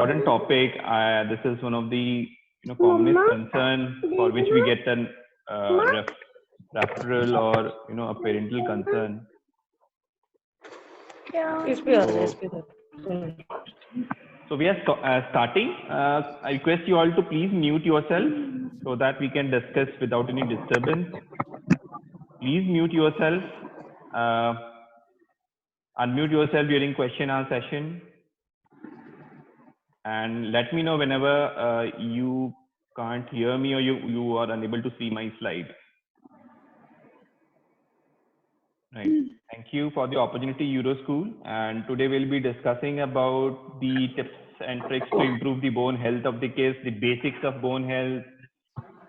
important topic. This is one of the commonest concern for which we get an referral or a parental concern. So we are starting. I request you all to please mute yourself so that we can discuss without any disturbance. Please mute yourself. Unmute yourself during question and answer session. And let me know whenever you can't hear me or you are unable to see my slide. Right. Thank you for the opportunity, Euroschool. And today we'll be discussing about the tips and tricks to improve the bone health of the kids, the basics of bone health,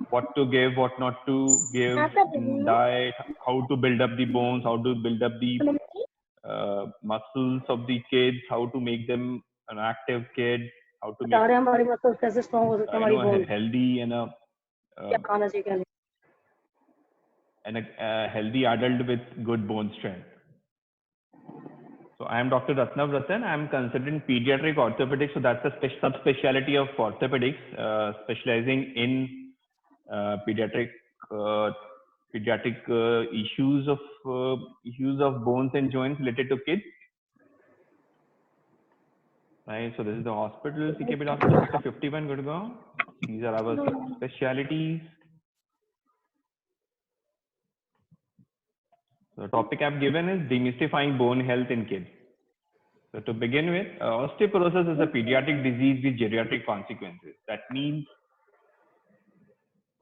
what to give, what not to give in diet, how to build up the bones, how to build up the muscles of the kids, how to make them an active kid, how to make healthy and a healthy adult with good bone strength. So I am Dr. Ratnav Ratan. I am consultant pediatric orthopedics. So that's a subspecialty of orthopedics, specializing in pediatric issues of bones and joints related to kids. Right. So this is the hospital, CKB hospital, so 51 Gurgaon. These are our specialties. The topic I've given is demystifying bone health in kids. So to begin with, osteoporosis is a pediatric disease with geriatric consequences. That means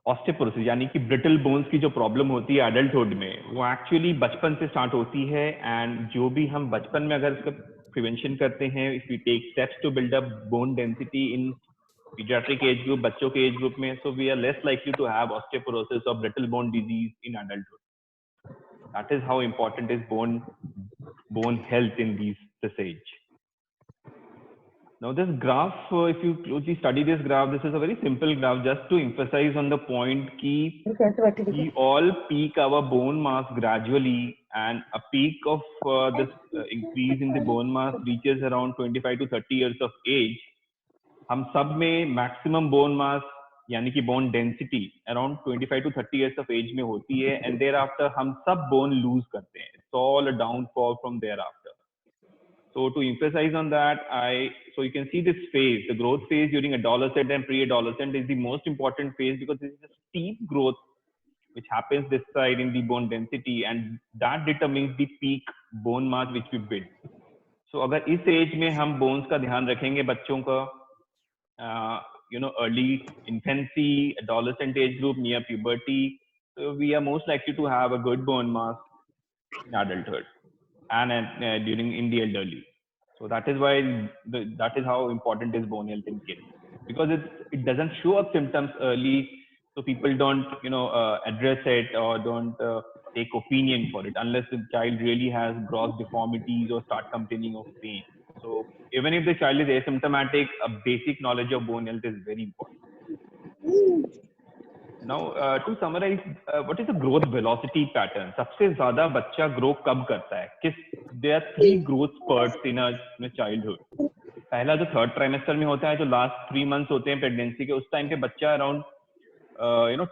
osteoporosis यानी कि brittle bones की जो problem होती है adulthood में, वो actually बचपन से start होती है, and जो भी हम बचपन में अगर इसका prevention करते हैं, if we take steps to build up bone density in pediatric age group, बच्चों के age group में, so we are less likely to have osteoporosis or brittle bone disease in adulthood. That is how important is bone health in this age. Now this graph, if you closely study this graph, this is a very simple graph just to emphasize on the point that we all peak our bone mass gradually, and a peak of this increase in the bone mass reaches around 25 to 30 years of age. हम सब में maximum bone mass यानी कि bone density around 25 to 30 years of age में होती है, and thereafter हम सब bone lose करते हैं. It's all a downfall from thereafter. So to emphasize on that, so you can see this phase, the growth phase during adolescent and pre-adolescent is the most important phase, because this is a steep growth which happens this side in the bone density, and that determines the peak bone mass which we build. So अगर इस age में हम bones का ध्यान रखेंगे बच्चों का, early infancy, adolescent age group, near puberty, so we are most likely to have a good bone mass in adulthood and in the elderly. So that is why that is how important is bone health in kids, because it doesn't show up symptoms early, so people don't address it or don't take opinion for it unless the child really has gross deformities or start complaining of pain. So even if the child is asymptomatic, a basic knowledge of bone health is very important. Now to summarize, what is the growth velocity pattern? सबसे ज़्यादा बच्चा grow कब करता है? There are 3 growth spurts in a childhood. पहला जो third trimester में होता है, जो last 3 months होते हैं pregnancy के, उस time पे बच्चा around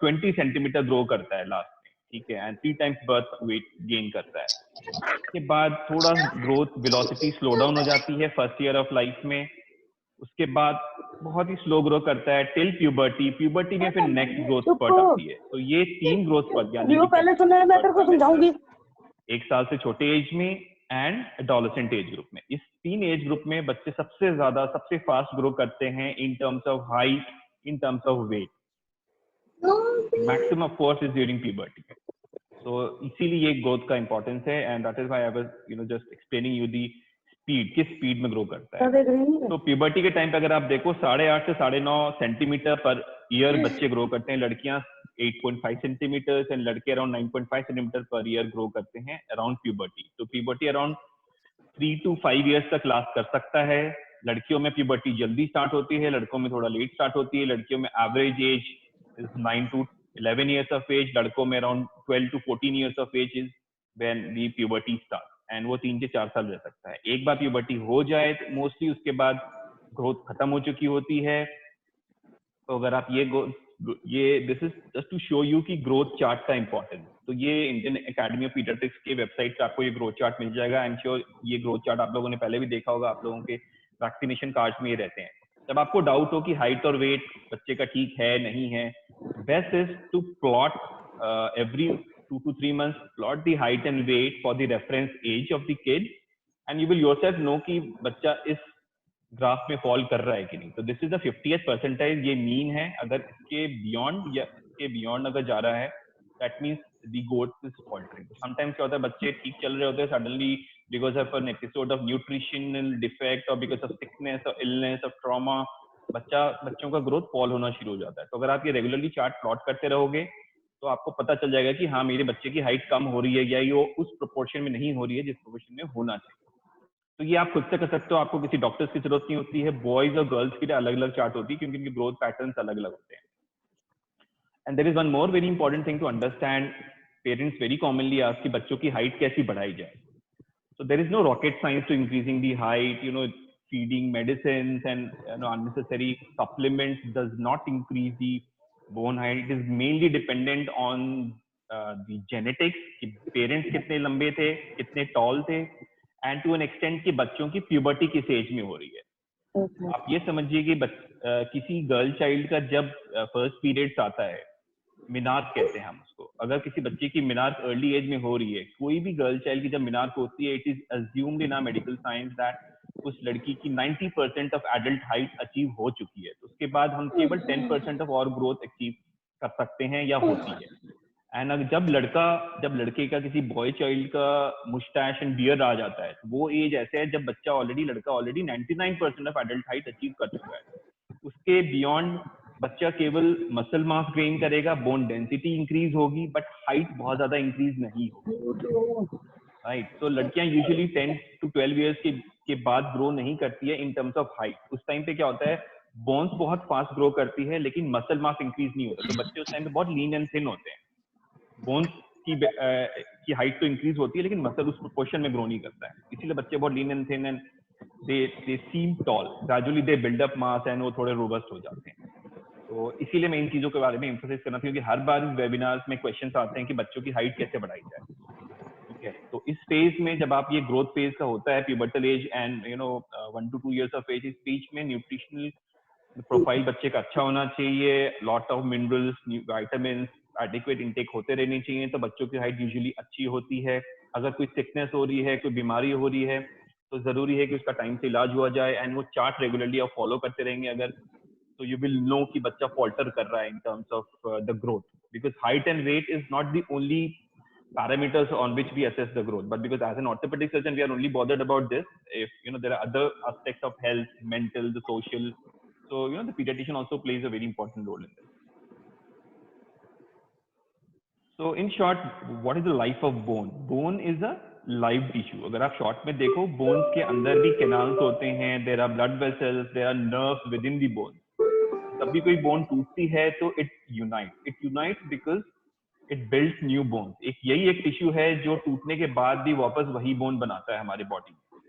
20 centimeter grow करता है last में, ठीक है, and 3 times birth weight gain करता है. उसके बाद थोड़ा growth velocity slow down हो जाती है first year of life में. उसके बाद बहुत ही स्लो ग्रो करता है टिल प्यूबर्टी में फिर नेक्स्ट ग्रोथ स्पर्ट आती है. तो ये 3 ग्रोथ स्पर्ट यानी पहले सुना है, मैं तेरे को समझाऊंगी. 1 साल से छोटे एज में एंड एडोलेसेंट एज ग्रुप में, इस 3 एज ग्रुप में बच्चे सबसे फास्ट ग्रो करते हैं in terms of height, in terms of weight. Maximum of course is during puberty. So इसीलिए ये ग्रोथ का इंपॉर्टेंस है, and that is why I was just explaining you the speed, किस स्पीड में grow करता है. तो प्यूबर्टी के टाइम पे अगर आप देखो 8.5 से 9.5 सेंटीमीटर पर ईयर बच्चे ग्रो करते हैं. लड़कियां 8.5 सेंटीमीटर एंड लड़के around 9.5 centimetre per year grow करते हैं अराउंड प्यूबर्टी. तो प्यूबर्टी अराउंड 3 to 5 इयर्स तक लास्ट कर सकता है. लड़कियों में प्यूबर्टी जल्दी स्टार्ट होती है, लड़कों में थोड़ा लेट स्टार्ट होती है. लड़कियों में average age is 9 to 11 years of age, लड़कों में around 12 to 14 years of age is when the puberty starts, and वो 3 से 4 साल रह सकता है. एक बार प्यूबर्टी हो जाए मोस्टली उसके बाद ग्रोथ खत्म हो चुकी होती है। तो अगर आप ये this is just to show you कि ग्रोथ चार्ट का इंपॉर्टेंस। तो ये इंडियन एकेडमी ऑफ पीडियाट्रिक्स के वेबसाइट पे आपको ये ग्रोथ चार्ट मिल जाएगा। आई एम श्योर ये ग्रोथ चार्ट आप लोगों ने पहले भी देखा होगा, आप लोगों के वैक्सीनेशन कार्ड्स में ये रहते हैं। जब आपको डाउट हो कि हाइट और वेट बच्चे का ठीक है नहीं है, best is to plot every 2 to 3 months, plot the height and weight for the reference age of the kid, and you will yourself know कि बच्चा इस ग्राफ में फॉल कर रहा है कि नहीं। तो this is the 50th percentile, ये मीन है। अगर इसके बियॉन्ड या इसके बियॉन्ड अगर जा रहा है, that means the growth is faltering. Sometimes क्या होता है, बच्चे ठीक चल रहे होते हैं, suddenly because of an episode of nutritional defect और बिकॉज ऑफ सिकनेस और इलनेस और ट्रॉमा, बच्चों का ग्रोथ फॉल होना शुरू हो जाता है। तो अगर आप ये रेगुलरली चार्ट प्लॉट करते रहोगे तो आपको पता चल जाएगा कि हाँ, मेरे बच्चे की हाइट कम हो रही है या ये उस प्रोपोर्शन में नहीं हो रही है जिस प्रोपोर्शन में होना चाहिए। तो ये आप खुद से कर सकते हो, आपको किसी डॉक्टर्स की जरूरत नहीं होती है। बॉयज और गर्ल्स के लिए अलग अलग चार्ट होती है क्योंकि इनके ग्रोथ पैटर्न्स अलग अलग होते हैं। And there is one more very important thing to understand. Parents very commonly ask कि बच्चों की हाइट कैसी बढ़ाई जाए। So there is no rocket science to increasing the height. Feeding medicines and unnecessary supplements does not increase the bone height. It is mainly dependent on the genetics कि parents कितने लंबे थे, कितने tall थे, and to an extent कि बच्चों की puberty किस एज में हो रही है। आप ये समझिए कि किसी गर्ल चाइल्ड का जब फर्स्ट पीरियड्स आता है, मिनार्क कहते हैं हम उसको, अगर किसी बच्चे की मिनार्क अर्ली एज में हो रही है, कोई भी गर्ल चाइल्ड की जब मिनार्क होती है, it is assumed in medical science that उस लड़की की 90% ऑफ एडल्ट हाइट अचीव हो चुकी है। तो उसके बाद हम केवल 10% ऑफ और ग्रोथ अचीव कर सकते हैं या होती है। एंड जब लड़के का किसी बॉय चाइल्ड का मुस्टैश एंड बियर्ड आ जाता है, वो एज ऐसे है जब लड़का already 99% of adult height achieve कर चुका है। उसके बियॉन्ड बच्चा केवल मसल मास गेन करेगा, बोन डेंसिटी इंक्रीज होगी, बट हाइट बहुत ज्यादा इंक्रीज नहीं होगी। राइट, तो लड़कियां यूजुअली 10 to 12 इयर्स के बाद ग्रो नहीं करती है इन टर्म्स ऑफ हाइट। उस टाइम पे क्या होता है, बोन्स बहुत फास्ट ग्रो करती है लेकिन मसल मास इंक्रीज नहीं होता। तो बच्चे उस टाइम पे बहुत लीन एंड थिन होते हैं। बोन्स की हाइट तो इंक्रीज होती है लेकिन मसल उस प्रोपोर्शन में ग्रो नहीं करता है, इसीलिए बच्चे बहुत lean and thin and they seem tall. Gradually they build up mass and वो थोड़े रोबस्ट हो जाते हैं। तो इसीलिए मैं इन चीजों के बारे में एम्फोसाइज करना था, क्योंकि हर बार वेबिनार्स में क्वेश्चंस आते हैं कि बच्चों की हाइट कैसे बढ़ाई जाए। ठीक है, तो इस फेज में जब आप ये ग्रोथ फेज का होता है, pubertal age and 1 to 2 years of age, इस बीच में न्यूट्रिशनल प्रोफाइल बच्चे का अच्छा होना चाहिए, lot of minerals, vitamins, adequate intake होते रहने चाहिए, तो बच्चों की हाइट यूजुअली अच्छी होती है। अगर कोई सिकनेस हो रही है, कोई बीमारी हो रही है, तो जरूरी है कि उसका टाइम से इलाज हुआ जाए एंड वो चार्ट रेगुलरली आप फॉलो करते रहेंगे अगर, तो you will know कि बच्चा falter कर रहा है in terms of the growth, because height and weight is not the only parameters on which we assess the growth, but because as an orthopedic surgeon we are only bothered about this. If there are other aspects of health, mental, the social, so the pediatrician also plays a very important role in this. So in short, what is the life of bone? Bone is a live tissue. अगर आप short में देखो, bones के अंदर भी canals होते हैं, there are blood vessels, there are nerves within the bone. तब भी कोई बोन टूटती है तो it unites because it builds new bone. यही एक टिश्यू है जो टूटने के बाद भी वापस वही बोन बनाता है हमारे बॉडी में,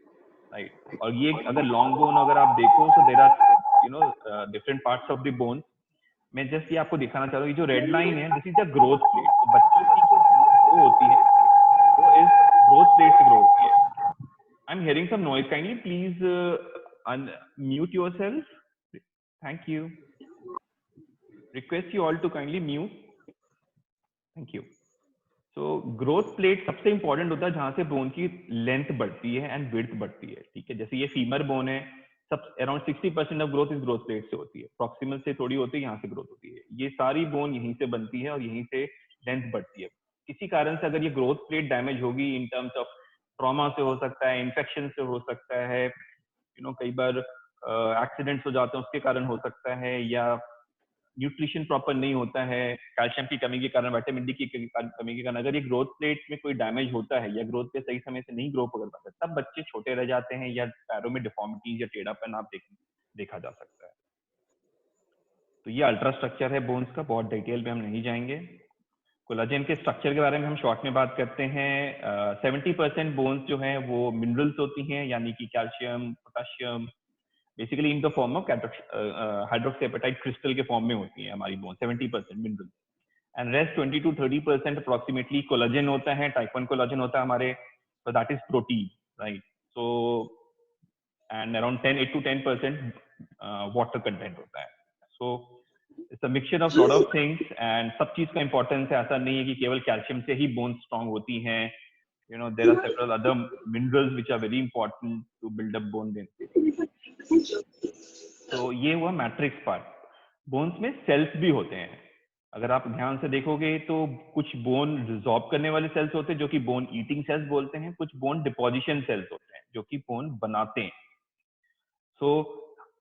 राइट। और ये अगर लॉन्ग बोन अगर आप देखो तो there are different parts of the bone. मैं जस्ट ये आपको दिखाना चाह रहा हूँ, ये जो रेड लाइन है, this is the growth plate. तो बच्चों की जो ग्रो होती है वो इस ग्रोथ प्लेट से ग्रो होती है। I am hearing some noise, kindly please unmute yourself, thank you. Request you all to kindly mute. Thank you. So growth plate सबसे इंपॉर्टेंट होता है जहां से बोन की लेंथ बढ़ती है एंड विड्थ बढ़ती है। ठीक है, जैसे ये फीमर बोन है, सब अराउंड 60% ऑफ ग्रोथ इस ग्रोथ प्लेट से होती है, प्रॉक्सिमल से थोड़ी होती है, यहाँ से ग्रोथ होती है। ये सारी बोन यहीं से बनती है और यहीं से लेंथ बढ़ती है। किसी कारण से अगर ये ग्रोथ प्लेट डैमेज होगी, इन टर्म्स ऑफ ट्रॉमा से हो सकता है, इन्फेक्शन से हो सकता है, कई बार एक्सीडेंट्स हो जाते हैं उसके कारण हो सकता है, या न्यूट्रिशन प्रॉपर नहीं होता है, कैल्शियम की कमी के कारण, विटामिन डी की कमी के कारण, अगर ये ग्रोथ प्लेट में कोई डैमेज होता है या ग्रोथ पे सही समय से नहीं ग्रो कर पाते, तब बच्चे छोटे रह जाते हैं या पैरों में डिफॉर्मिटीज या टेढ़ापन आप देखा जा सकता है। तो ये अल्ट्रा स्ट्रक्चर है बोन्स का, बहुत डिटेल में हम नहीं जाएंगे। कोलाजन के स्ट्रक्चर के बारे में हम शॉर्ट में बात करते हैं। 70% बोन्स जो हैं वो मिनरल्स होती हैं, यानी कि calcium, potassium, basically in the form of hydroxyapatite crystal के फॉर्म में होती है हमारी bone, 70% mineral, and rest 20 to 30% approximately collagen होता है, टाइप 1 कोलाजन होता है हमारे, so that is protein, right? So and around 8 to 10% water content होता है. So it's a mixture of lot of things, and सब चीज का importance है. ऐसा नहीं है कि केवल कैल्शियम से ही बोन स्ट्रांग होती हैं. You know, there are several other minerals which are very important to build up bone density. So ये हुआ मैट्रिक्स पार्ट. बोन्स में सेल्स भी होते हैं. अगर आप ध्यान से देखोगे तो कुछ बोन रिजॉर्ब करने वाले सेल्स होते हैं जो कि बोन ईटिंग सेल्स बोलते हैं, कुछ बोन डिपोजिशन सेल्स होते हैं जो कि बोन बनाते हैं. सो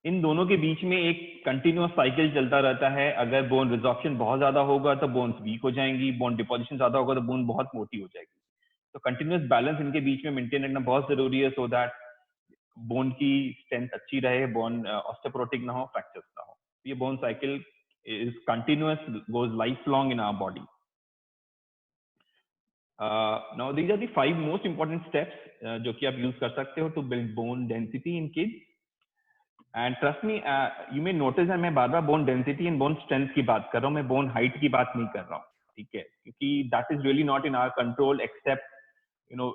इन दोनों के बीच में एक कंटिन्यूअस साइकिल चलता रहता है. अगर बोन रिजॉर्प्शन बहुत ज्यादा होगा तो बोन्स वीक हो जाएंगी, बोन डिपोजिशन ज्यादा होगा तो बोन बहुत मोटी हो जाएगी. तो कंटिन्यूअस बैलेंस इनके बीच में मेंटेन रखना बहुत जरूरी है, सो दैट बोन की स्ट्रेंथ अच्छी रहे, बोन ऑस्टियोपोरोटिक ना हो, फ्रैक्चर्स ना हो. ये bone cycle is continuous, goes lifelong in our body. Now these are the 5 most important steps जो कि आप use कर सकते हो to build bone density in kids. And trust me, you may notice that मैं बार-बार bone density and bone strength की बात कर रहा हूँ, मैं bone height की बात नहीं कर रहा हूँ, ठीक है? क्योंकि that is really not in our control, except you know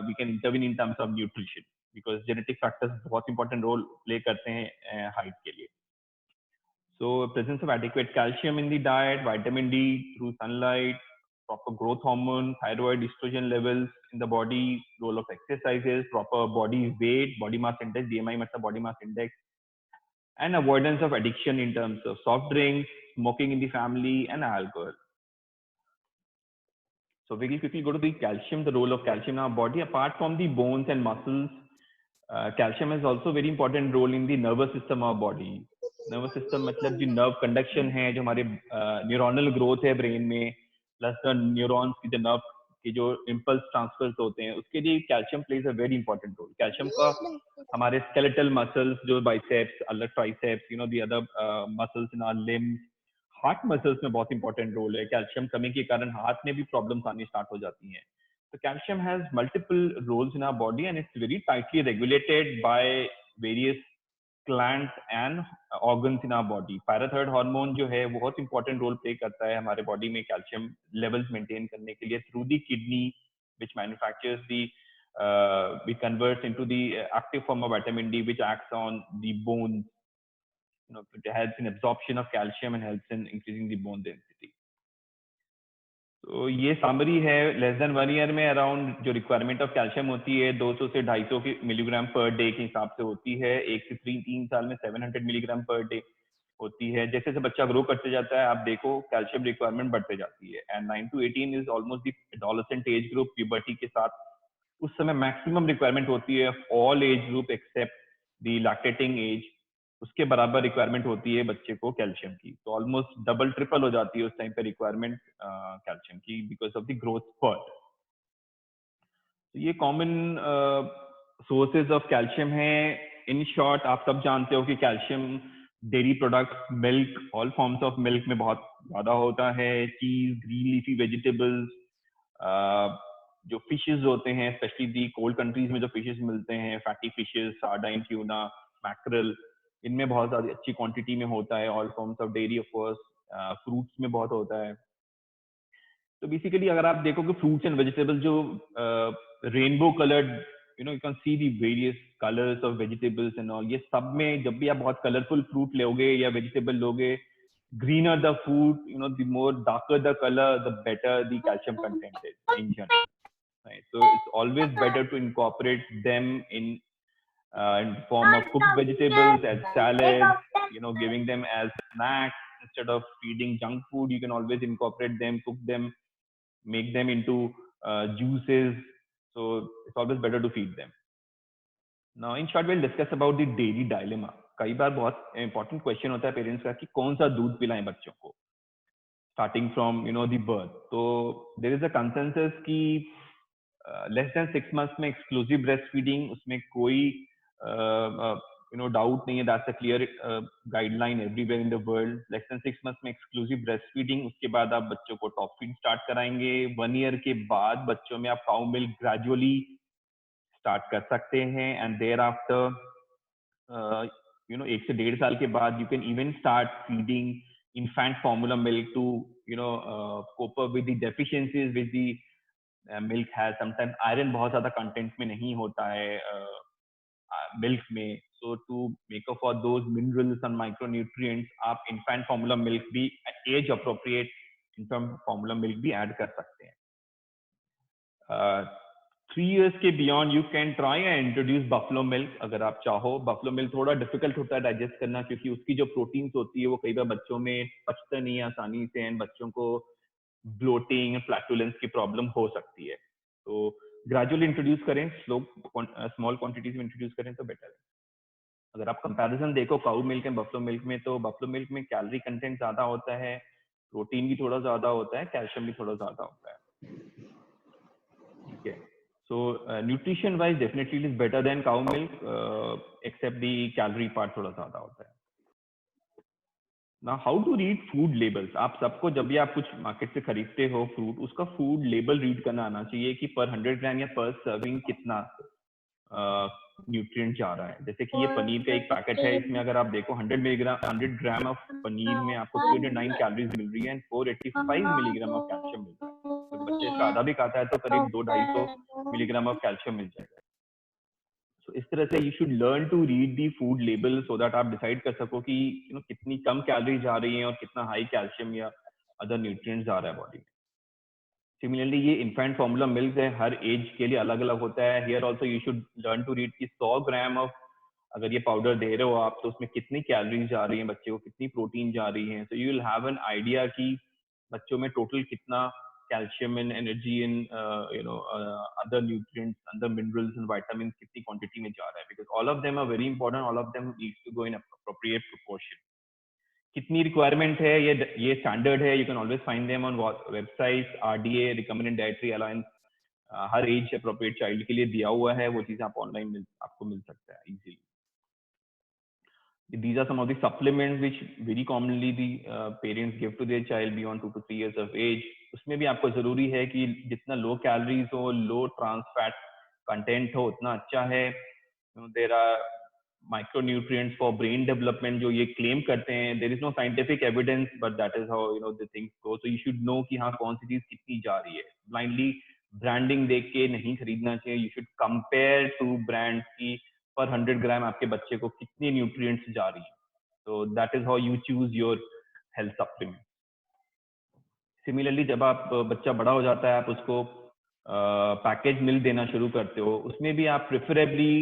we can intervene in terms of nutrition, because genetic factors बहुत important role play करते हैं height के लिए. So presence of adequate calcium in the diet, vitamin D through sunlight, proper growth hormone, thyroid, estrogen levels in the body, role of exercises, proper body weight, body mass index, BMI मतलब body mass index, and avoidance of addiction in terms of soft drinks, smoking in the family, and alcohol. So we will quickly go to the calcium, the role of calcium in our body. Apart from the bones and muscles, calcium has also very important role in the nervous system of our body. Nervous system मतलब जो nerve conduction है, जो हमारे neuronal growth है brain में, plus the neurons की जो nerve की जो इम्पल्स ट्रांसफर्स होते हैं, उसके लिए calcium plays a very important role. Calcium का हमारे स्केलेटल मसल्स जो बाइसेप्स, अलग triceps, you know the other muscles in our limbs, heart muscles में बहुत इंपॉर्टेंट रोल है. कैल्शियम कमी के कारण हार्ट में भी प्रॉब्लम्स आनी स्टार्ट हो जाती हैं. So calcium has multiple roles in our body, and it's very tightly regulated by various glands and organs in our body. Parathyroid hormone जो है बहुत important role play करता है हमारे body में calcium levels maintain करने के लिए, through the kidney which manufactures the which converts into the active form of vitamin D which acts on the bones. You know, it helps in absorption of calcium and helps in increasing the bone density. तो ये summary है. Less than 1 year में around जो requirement of calcium होती है 200 से 250 milligram per day के हिसाब से होती है. 1 से 3 साल में 700 मिलीग्राम पर डे होती है. जैसे जैसे बच्चा ग्रो करते जाता है, आप देखो कैल्शियम रिक्वायरमेंट बढ़ते जाती है. And 9 to 18 is almost the adolescent age group, puberty के साथ उस समय मैक्सिमम रिक्वायरमेंट होती है all age group except the lactating age. उसके बराबर रिक्वायरमेंट होती है बच्चे को कैल्शियम की. तो ऑलमोस्ट डबल ट्रिपल हो जाती है उस टाइम पे रिक्वायरमेंट कैल्शियम की, because of the growth spurt. तो ये कॉमन सोर्सेज ऑफ कैल्शियम है. इन शॉर्ट आप सब जानते हो कि calcium dairy products, milk, all forms of milk में बहुत ज्यादा होता है. चीज, ग्रीन लीफी वेजिटेबल्स, जो फिशेस होते हैं, स्पेशली दी कोल्ड कंट्रीज में जो फिशेस मिलते हैं, fatty fishes, sardine, tuna, mackerel, इनमें बहुत ज्यादा अच्छी क्वांटिटी में होता है. All forms of dairy of course, fruits में बहुत होता है. तो बेसिकली अगर आप देखोगे फ्रूट्स एंड वेजिटेबल्स जो rainbow coloured, you know, you can see the various colours of vegetables and all, ये सब में जब भी आप बहुत कलरफुल फ्रूट लोगे या वेजिटेबल लोगे, greener the food, you know, the more darker the color, the better the calcium content is in general, right? So it's always better to incorporate them in form of cooked vegetables, as salads, you know, giving them as snacks instead of feeding junk food. You can always incorporate them, cook them, make them into juices. So it's always better to feed them. Now in short we'll discuss about the dairy dilemma. कई बार बहुत important question होता है parents का कि कौन सा दूध पिलाएं बच्चों को starting from, you know, the birth. तो देयर इज अ कंसेंसस कि लेस देन 6 मंथ्स में एक्सक्लूसिव ब्रेस्ट फीडिंग, उसमें कोई यू नो डाउट नहीं है. That's a clear guideline everywhere in the world. Less than 6 months में एक्सक्लूसिव ब्रेस्ट फीडिंग. उसके बाद आप बच्चों को टॉप फीड स्टार्ट कराएंगे. 1 ईयर के बाद बच्चों में आप काउ मिल्क ग्रेजुअली स्टार्ट कर सकते हैं. एंड देयर आफ्टर 1 से 1.5 साल के बाद you can even start feeding infant formula milk to cope up with the deficiencies which the milk has. Sometimes iron बहुत ज़्यादा content में नहीं होता है milk में, so to make up for those minerals and micronutrients आप infant formula milk भी age appropriate infant formula milk भी add कर सकते हैं. 3 years के beyond you can try and introduce buffalo milk अगर आप चाहो. buffalo milk थोड़ा difficult होता है digest करना क्योंकि उसकी जो proteins होती है वो कई बार बच्चों में पचता नहीं है आसानी से एंड बच्चों को bloating and flatulence की problem हो सकती है. तो gradually introduce करें, small quantities में introduce करें तो better है. अगर आप कंपैरिजन देखो cow milk and buffalo milk में, तो बफलो मिल्क में कैलोरी कंटेंट ज्यादा होता है, प्रोटीन भी थोड़ा ज्यादा होता है, कैल्शियम भी थोड़ा ज्यादा होता है. ठीक है. So nutrition wise definitely it is better than cow milk except the calorie part थोड़ा ज्यादा होता है. ना how to read food labels. आप सबको जब भी आप कुछ मार्केट से खरीदते हो फ्रूट, उसका फूड लेबल रीड करना आना चाहिए कि पर 100 ग्राम या पर सर्विंग कितना न्यूट्रिएंट जा रहा है. जैसे कि ये पनीर का एक पैकेट है, इसमें अगर आप देखो 100 ग्राम ऑफ पनीर में आपको 309 कैलोरीज मिल रही है एंड 485 मिलीग्राम ऑफ कैल्शियम मिल रहा है. तो बच्चे इसका आधा भी खाता है तो करीब 200-250 मिलीग्राम ऑफ कैल्शियम मिल जाएगा. तो इस तरह से you should learn to read the food label so that आप डिसाइड कर सको कि कितनी कम कैलोरीज जा रही हैं और कितना हाई कैल्शियम या अदर न्यूट्रिएंट्स जा रहा है बॉडी में. सिमिलरली ये इन्फेंट फॉर्मूला मिल्क है, हर एज के लिए अलग अलग होता है. Here also you should learn to read कि 100 ग्राम ऑफ अगर ये पाउडर दे रहे हो आप तो उसमें कितनी कैलोरीज जा रही हैं, बच्चे को कितनी प्रोटीन जा रही है. So you will have an idea कि बच्चों में टोटल कितना calcium and energy in other nutrients, other minerals and vitamin कितनी क्वांटिटी में जा रहा है. Because all of them are very important, all of them needs to go in appropriate proportion. कितनी रिक्वायरमेंट है ये स्टैंडर्ड है. You can always find them on website. RDA recommended dietary alliance हर एज अप्रोप्रिएट चाइल्ड के लिए दिया हुआ है. वो चीज आप ऑनलाइन आपको मिल सकता है easily. These are some of the supplements which very commonly the parents give to their child beyond 2 to 3 years of age. उसमें भी आपको जरूरी है कि जितना लो कैलोरीज हो, लो ट्रांस फैट कंटेंट हो उतना अच्छा है. There are micronutrients for brain development जो ये claim करते हैं. There is no scientific evidence but that is how the things go. So you should know कि हाँ कौन सी चीज कितनी जा रही है. Blindly branding देख के नहीं खरीदना चाहिए. You should compare two brands की पर 100 ग्राम आपके बच्चे को कितनी न्यूट्रिएंट्स जा रही है. So that is how you choose your health supplement. Similarly जब आप बच्चा बड़ा हो जाता है आप उसको पैकेज मिल्क देना शुरू करते हो, उसमें भी आप प्रेफरेबली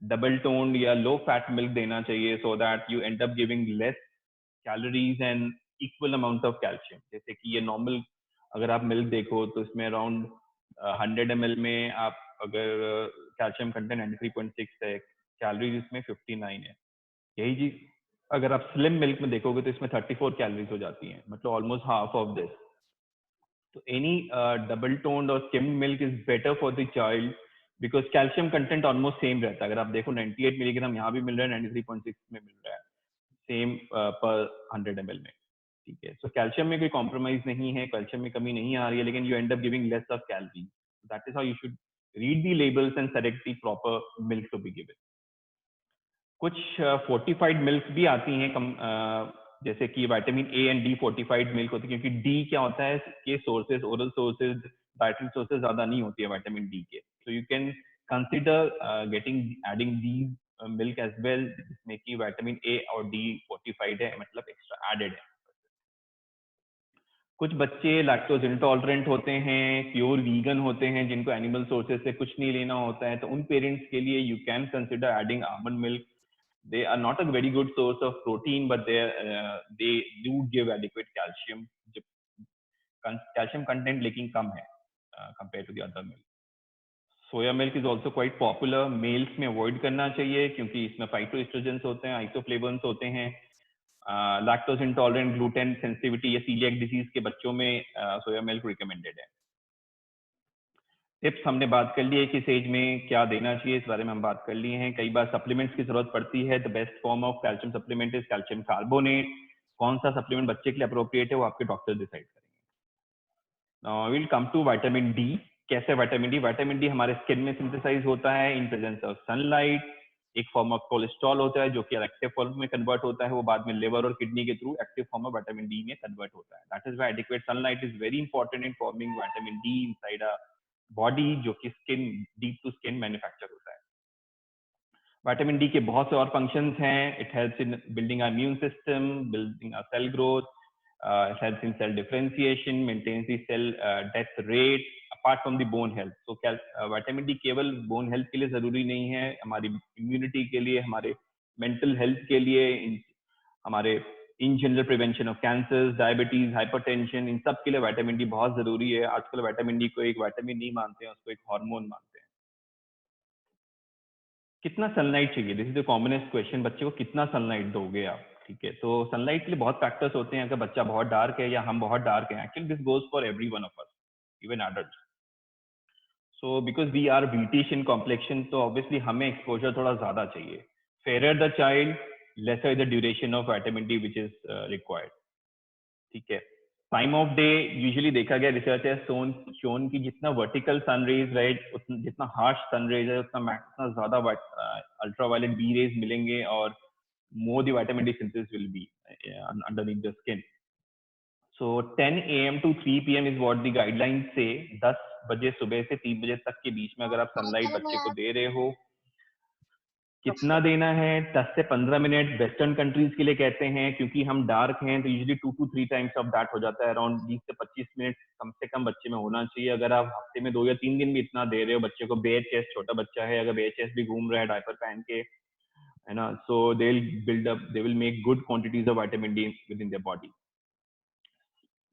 डबल टोन्ड या लो फैट मिल्क देना चाहिए so that you end up giving less calories and equal amount of calcium. जैसे कि ये नॉर्मल अगर आप मिल्क देखो तो इसमें अराउंड 100 ml में आप अगर कैल्शियम कंटेंट 93.6 है, कैलोरीज इसमें 59 है. यही चीज अगर आप स्लिम मिल्क में देखोगे तो इसमें 34 कैलोरीज हो जाती हैं, मतलब ऑलमोस्ट हाफ ऑफ दिस. तो एनी डबल टोन्ड और skimmed milk is better for the child because calcium content almost same रहता है. अगर आप देखो 98 मिलीग्राम यहाँ भी मिल रहा है, 93.6 में मिल रहा है, सेम पर 100 ml में. ठीक है. सो कैल्शियम में कोई कॉम्प्रोमाइज नहीं है, कैल्शियम में कमी नहीं आ रही है, लेकिन you end up giving less of calories. That is how you should read the labels and select the proper milk to be given. कुछ फोर्टिफाइड मिल्क भी आती हैं जैसे कि vitamin A and D fortified milk होती है, क्योंकि D क्या होता है के sources, oral sources, dietary sources ज्यादा नहीं होती है विटामिन D के. So you can consider adding these milk as well जिसमें कि विटामिन A और D फोर्टिफाइड है, मतलब एक्स्ट्रा एडेड है. कुछ बच्चे लैक्टोज इंटॉलरेंट होते हैं, प्योर वीगन होते हैं, जिनको एनिमल सोर्सेज से कुछ नहीं लेना होता है, तो उन पेरेंट्स के लिए you can consider adding almond milk. They are not a very good source of protein, but they do give adequate calcium. Calcium content लेकिन कम है compared to the other milk. Soya milk is also quite popular. Males में avoid करना चाहिए क्योंकि इसमें phytoestrogens होते हैं, isoflavones होते हैं. Lactose intolerant, gluten sensitivity या celiac disease के बच्चों में soya milk recommended है. टिप्स हमने बात कर ली है किस एज में क्या देना चाहिए, इस बारे में हम बात कर लिए हैं. कई बार सप्लीमेंट्स की जरूरत पड़ती है. The best form of calcium supplement is calcium carbonate. कौन सा सप्लीमेंट बच्चे के लिए अप्रोप्रिएट है वो आपके डॉक्टर डिसाइड करेंगे. Now we will come to vitamin D. कैसे विटामिन डी हमारे स्किन में सिंथेसाइज होता है इन प्रेजेंस ऑफ सनलाइट. एक फॉर्म ऑफ कोलेस्ट्रॉल होता है जो कि एक्टिव फॉर्म में कन्वर्ट होता है, वो बाद में लिवर और किडनी के through active form of vitamin D में कन्वर्ट होता है. That is why adequate sunlight is very important in forming vitamin D inside a body, जो कि skin, deep to skin manufacture होता है. विटामिन डी के बहुत से और फंक्शंस हैं. It helps in building our immune system, building our cell growth, it helps in cell differentiation, maintains the cell death rate apart from the bone health. So vitamin D केवल bone health के लिए जरूरी नहीं है, हमारी immunity के लिए, हमारे mental health के लिए, हमारे in general prevention of cancers, diabetes, hypertension, इन सब के लिए vitamin D बहुत जरूरी है. आजकल vitamin D को एक vitamin नहीं मानते हैं, उसको एक हार्मोन मानते हैं. कितना सनलाइट चाहिए? This is the commonest question. बच्चे को कितना सनलाइट दोगे आप? ठीक है, तो सनलाइट के लिए बहुत फैक्टर्स होते हैं. अगर बच्चा बहुत डार्क है या हम बहुत डार्क हैं, actually this goes for every one of us, even adults. So because we are British in complexion, तो ऑब्वियसली हमें एक्सपोजर थोड़ा ज्यादा चाहिए. Fair the child, lesser the duration of vitamin D which is required. ठीक है, time of day usually देखा गया, research है शोन की जितना वर्टिकल सन रेज, राइट, जितना हार्श सन रेज है, उतना ज्यादा अल्ट्रावायलेट बी रेज मिलेंगे, और more the vitamin D synthesis will be underneath the skin. So 10 AM to 3 PM is what the guidelines say. 10 बजे सुबह से 3 बजे तक के बीच में अगर आप सनलाइट बच्चे को दे रहे हो, कितना देना है? 10 से 15 मिनट वेस्टर्न कंट्रीज के लिए कहते हैं, क्योंकि हम डार्क हैं तो usually 2 to 3 times of that हो जाता है. अराउंड 20 से 25 मिनट कम से कम बच्चे में होना चाहिए. अगर आप हफ्ते में 2 या 3 दिन भी इतना दे रहे हो बच्चे को, बेयर चेस्ट छोटा बच्चा है, अगर बेयर चेस्ट भी घूम रहा है डायपर पहन के, है ना, so they will make good quantities of vitamin D within their body.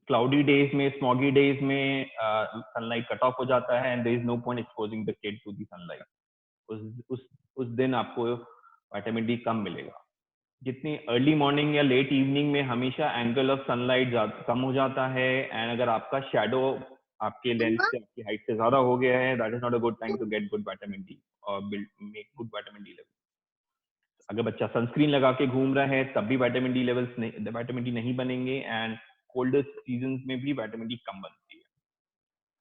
Cloudy days में, smoggy days में sunlight cut off हो जाता है, and there is no point exposing the kid to the sunlight. उस दिन आपको विटामिन डी कम मिलेगा. जितनी अर्ली मॉर्निंग या लेट इवनिंग में हमेशा एंगल ऑफ सनलाइट कम हो जाता है, एंड अगर आपका शेडो आपके लेंथ से, आपकी हाइट से ज्यादा हो गया है, that is not a good time to get good vitamin D और make good vitamin D level. अगर बच्चा सनस्क्रीन लगा के घूम रहा है तब भी vitamin D levels vitamin D नहीं बनेंगे, एंड कोल्डेस्ट सीजन में भी विटामिन डी कम बनती है.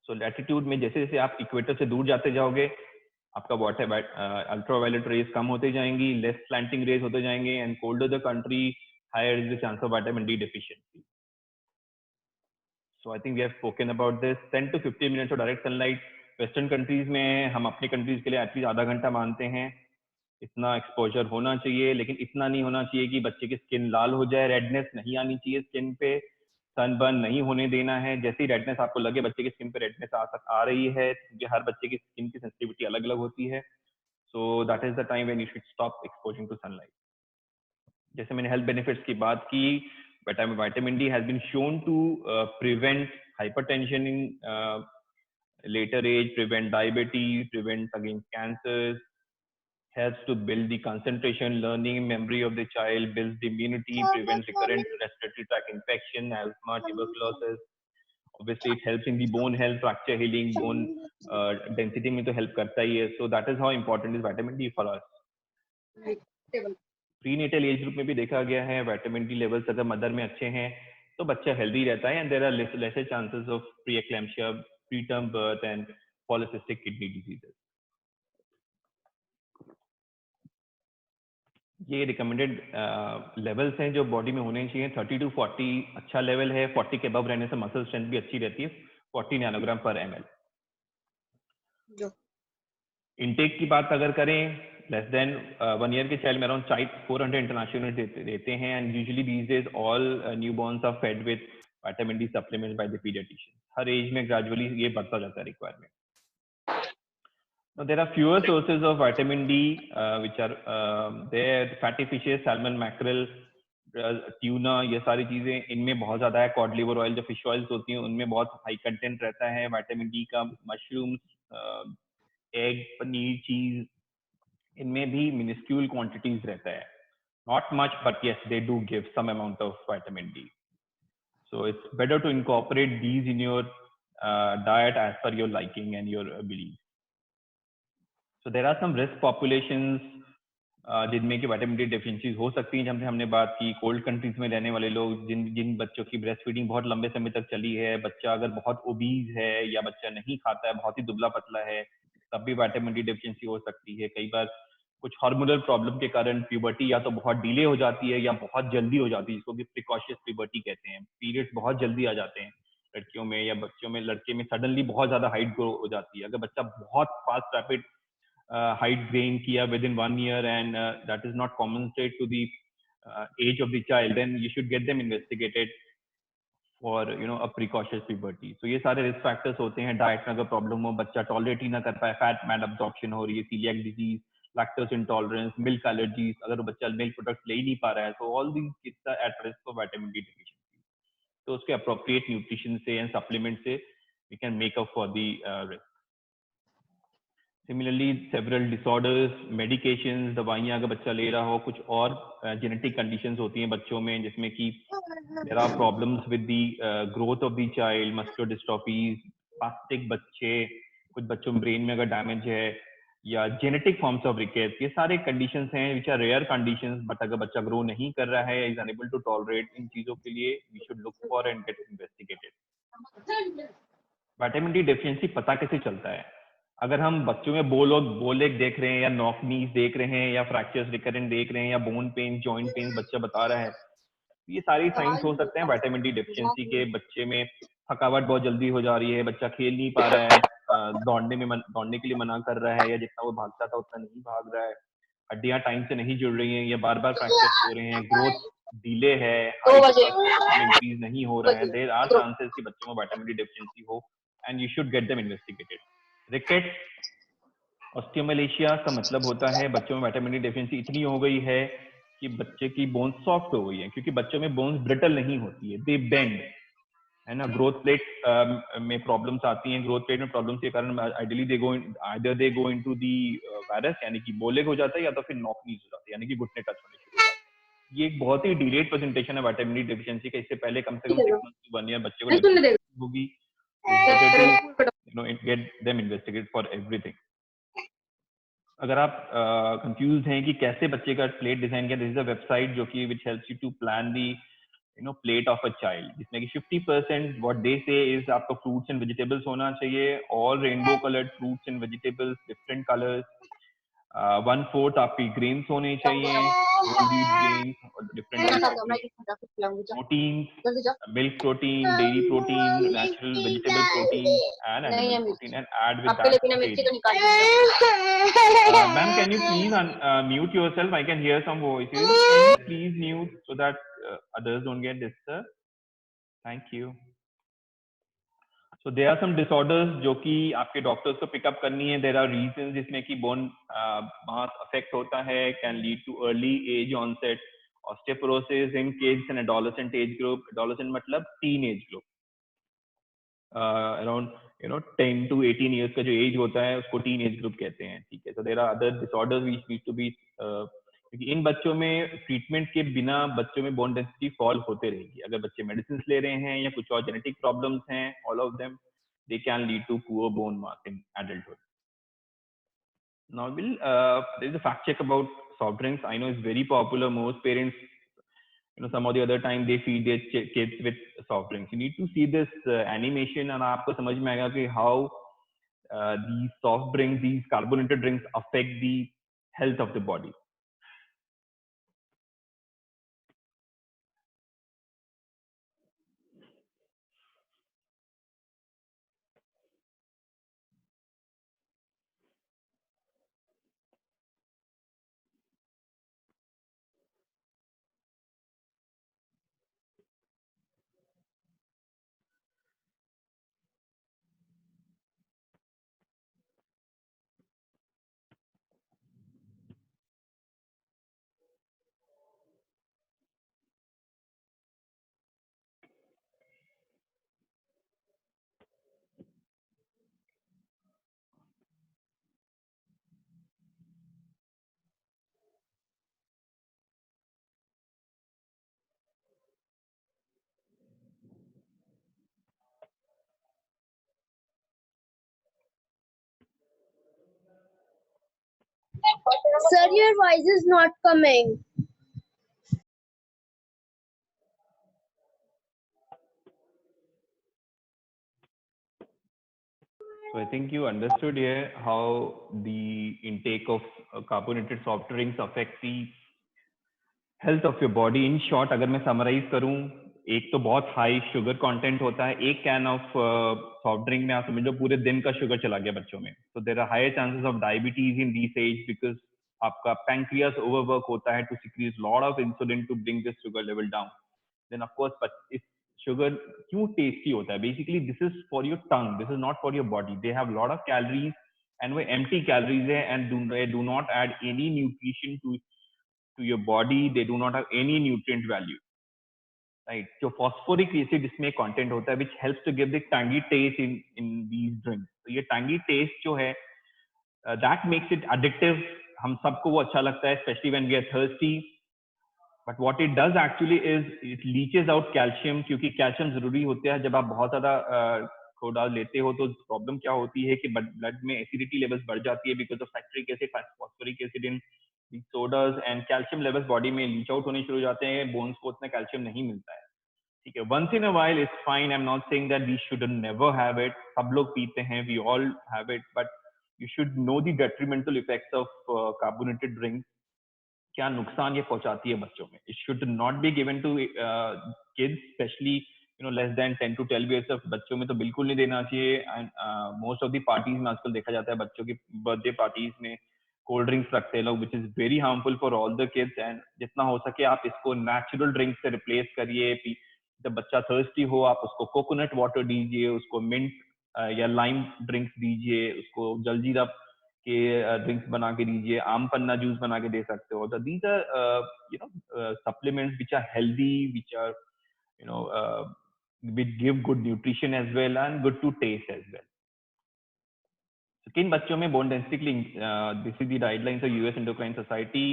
सो लैटिट्यूड में जैसे जैसे आप इक्वेटर से दूर जाते जाओगे, आपका वाटर अल्ट्रावायलेट रेज कम होते जाएंगी, लेस स्लैंटिंग रेज होते जाएंगे, and colder the country, higher is the chance of vitamin D deficiency. So I think we have spoken about this. 10 to 15 minutes of direct sunlight western countries में, हम अपने countries के लिए at least आधा घंटा मानते हैं. इतना एक्सपोजर होना चाहिए, लेकिन इतना नहीं होना चाहिए कि बच्चे की स्किन लाल हो जाए. रेडनेस नहीं आनी चाहिए स्किन पे, सनबर्न नहीं होने देना है. जैसे ही रेडनेस आपको लगे बच्चे की स्किन पे रेडनेस आ रही है, क्योंकि हर बच्चे की स्किन की सेंसिटिविटी अलग अलग होती है, so that is the time when you should stop exposing to sunlight. जैसे मैंने हेल्थ बेनिफिट्स की बात की, vitamin D has been shown to prevent hypertension in later age, prevent diabetes, prevent against cancers, helps to build the concentration, learning, memory of the child, builds the immunity, prevents recurrent respiratory tract infection, asthma, tuberculosis. Obviously, it helps in the bone health, fracture healing, bone density में तो help करता ही है. So that is how important is vitamin D for us. Prenatal age group में भी देखा गया है, vitamin D levels अगर मदर में अच्छे हैं तो बच्चा हेल्दी रहता है, and there are lesser chances of preeclampsia, preterm birth, and polycystic kidney diseases. ये रिकमेंडेड लेवल्स हैं जो बॉडी में होने चाहिए. 30 to 40 अच्छा लेवल है. 40 के अबव रहने से मसल स्ट्रेंथ भी अच्छी रहती है. 40 नैनोग्राम पर ml. इनटेक की बात अगर करें, लेस देन 1 ईयर के चाइल्ड में अराउंड 400 इंटरनेशनल यूनिट देते हैं, and usually these days all newborns are fed with vitamin D supplements by the paediatrician. हर एज में ग्रेजुअली ये बढ़ता जाता है requirement. Now, there are fewer sources of vitamin D which are there. Fatty fishes, salmon, mackerel, tuna, ये सारी चीजें इनमें बहुत ज्यादा है. cod liver oil जो फिश ऑयल्स होती हैं उनमें बहुत हाई कंटेंट रहता है विटामिन डी का. मशरूम्स, एग, पनीर, चीज, इनमें भी मिनिस्क्यूल क्वांटिटीज रहता है. Not much, but yes, they do give some amount of vitamin D. So it's better to incorporate these in your diet as per your liking and your beliefs. So there are some risk populations जिनमें की vitamin D deficiencies हो सकती हैं. जब हमने बात की cold countries में रहने वाले लोग, जिन बच्चों की ब्रेस्ट फीडिंग बहुत लंबे समय तक चली है, बच्चा अगर बहुत ओबीज है या बच्चा नहीं खाता है, बहुत ही दुबला पतला है, तब भी विटामिन डी डेफिशिएंसी हो सकती है. कई बार कुछ हार्मोनल प्रॉब्लम के कारण प्यूबर्टी या तो बहुत डिले हो जाती है या बहुत जल्दी हो जाती है, जिसको कि प्रिकॉशियस प्यूबर्टी कहते हैं। पीरियड्स बहुत जल्दी आ जाते हैं लड़कियों में या बच्चों में। लड़के में सडनली बहुत ज्यादा हाइट ग्रो हो जाती है। अगर बच्चा बहुत फास्ट रैपिड height gain किया within 1 year and that is not commensurate to the age of the child, then you should get them investigated for a precocious puberty. So ये सारे risk factors होते हैं। डाइट में अगर problem हो, बच्चा tolerate ही ना कर पाए, फैट मैल अब्जॉर्प्शन हो रही है, coeliac disease, lactose intolerance, milk allergies, अगर बच्चा मिल्क प्रोडक्ट ले ही नहीं पा रहा है, तो all these kids are at risk for vitamin D deficiency. तो उसके अप्रोप्रिएट न्यूट्रिशन से एंड सप्लीमेंट से we can make up for the risk. Similarly several disorders, medications, दवाइयाँ अगर बच्चा ले रहा हो, कुछ और जेनेटिक कंडीशंस होती हैं बच्चों में, जिसमें कि there are problems with the growth of the child, muscular dystrophies, spastic बच्चे, कुछ बच्चों में ब्रेन में अगर डैमेज है, या जेनेटिक फॉर्म्स ऑफ रिकेट्स। ये सारे कंडीशंस हैं which are rare conditions, but अगर बच्चा ग्रो नहीं कर रहा है, इज अनेबल टू टॉलरेट, इन चीजों के लिए we should look for and get investigated. Vitamin D deficiency पता कैसे चलता है? अगर हम बच्चों में बोलेग देख रहे हैं, या नॉक नीज देख रहे हैं, या फ्रैक्चर्स रिकरेंट देख रहे हैं, या बोन पेन, जॉइंट पेन बच्चा बता रहा है, ये सारी साइंस हो सकते हैं विटामिन डी डेफिशिएंसी के। बच्चे में थकावट बहुत जल्दी हो जा रही है, बच्चा खेल नहीं पा रहा है, दौड़ने के लिए मना कर रहा है, या जितना वो भागता था उतना नहीं भाग रहा है, हड्डियां टाइम से नहीं जुड़ रही हैं, या बार बार फ्रैक्चर हो रहे हैं, ग्रोथ डिले है, हाइट इंक्रीज नहीं हो रहा है, देयर आर चांसेस कि बच्चों में विटामिन डी डेफिशिएंसी हो, and you should get them investigated. रिकेट, osteomalacia का मतलब होता है बच्चों में विटामिन डी डेफिशिएंसी इतनी हो गई है कि बच्चे की बोन्स सॉफ्ट हो गई है, क्योंकि बच्चों में बोन्स ब्रिटल नहीं होती है, दे बेंड, है ना। ग्रोथ प्लेट में प्रॉब्लम्स आती हैं। ग्रोथ प्लेट में प्रॉब्लम्स के कारण ideally they go into the virus, यानी कि बोलेग हो जाता है, या तो फिर नॉक नीज हो जाती है, यानी कि घुटने टच होने शुरू हो जाते हैं। ये एक बहुत ही डिलेड प्रेजेंटेशन है विटामिन डी डेफिशिएंसी का। इससे पहले कम से कम 6 months to 1 year बच्चे को होगी। Get them investigate for everything. अगर आप कंफ्यूज हैं कि कैसे बच्चे का प्लेट डिजाइन किया, दिस इज अ वेबसाइट जो कि which helps you to plan the plate of a child, जिसमें कि 50% व्हाट दे से इज आपको फ्रूट्स एंड वेजिटेबल्स होना चाहिए, all rainbow coloured fruits and vegetables, different colours. 1/4 आपकी ग्रेन्स होने चाहिए, होल व्हीट ग्रेन्स और different proteins, milk protein, dairy protein, natural vegetable protein and animal protein, and add with that dairy. Ma'am, can you please mute yourself? I can hear some voices. Can you please mute so that others don't get disturbed? Thank you. So there are some disorders जो कि आपके doctors को pickup करनी है. There are reasons जिसमें कि bone mass affect होता है, can lead to early age onset osteoporosis in kids and adolescent age group. Adolescent मतलब teenage group. Around 10 to 18 years का जो एज होता है उसको टीन एज ग्रुप कहते हैं. ठीक है. So there are other disorders which need to be क्योंकि इन बच्चों में ट्रीटमेंट के बिना बच्चों में बोन डेंसिटी फॉल होते रहेगी. अगर बच्चे मेडिसिन ले रहे हैं या कुछ और जेनेटिक प्रॉब्लम्स हैं, all of them they can lead to poor bone mass in adulthood. Now there is a fact check about soft drinks. I know it's very popular. Most parents, some of the other time they feed their kids with soft drinks. You need to see this animation and आपको समझ में आएगा कि how these soft drinks, these carbonated drinks affect the health of the body. Sir, your voice is not coming. So I think you understood here how the intake of carbonated soft drinks affect the health of your body in short अगर मैं summarise करूं एक तो बहुत high sugar content होता है एक can of soft drink में आप समझ लो पूरे दिन का शुगर चला गया बच्चों में तो there are higher chances of diabetes in this age because आपका पैंक्रियास ओवरवर्क होता है to secrete lot of insulin to bring this sugar level down then of course इस शुगर क्यों टेस्टी होता है basically this is for your tongue this is not for your body they have lot of calories and वो empty calories है and do not add any nutrition to your body, they do not have any nutrient value, right? So phosphoric acid इसमें content होता है which helps to give the tangy taste in these drinks. तो ये tangy taste जो है that makes it addictive. हम सबको वो अच्छा लगता है especially when we are thirsty. But what it does actually is it leaches out calcium क्योंकि calcium जरूरी होता है जब आप बहुत ज़्यादा सोडा लेते हो तो प्रॉब्लम क्या होती है कि ब्लड में एसिडिटी लेवल्स बढ़ जाती है बिकॉज ऑफ फैक्ट्रिक acid phosphoric acid in sodas and calcium levels body में लीच आउट होने शुरू हो जाते हैं बोन्स को उतना कैल्शियम नहीं मिलता है ठीक है once in a while is fine I am not saying that we should never have it सब लोग पीते हैं we all have it but you should know the detrimental effects of carbonated drinks क्या नुकसान ये पहुंचाती है बच्चों में it should not be given to kids specially you know less than 10 to 12 years of बच्चों में तो बिल्कुल नहीं देना चाहिए and most of the parties में आजकल देखा जाता है बच्चों की बर्थडे पार्टीज में कोल्ड ड्रिंक्स रखते हैं लोग which is very harmful for all the kids and जितना हो सके आप इसको नेचुरल ड्रिंक से रिप्लेस करिए जब बच्चा थर्स्टी हो आप उसको कोकोनट वाटर दीजिए उसको मिंट या लाइम ड्रिंक्स दीजिए उसको जलजीरा के ड्रिंक्स बना के दीजिए आम पन्ना जूस बना के दे सकते हो तो these are you know supplements which are healthy which are you know which give good nutrition as well and good to taste as well. So, किन बच्चों में bone density के लिए this is the guidelines of US Endocrine Society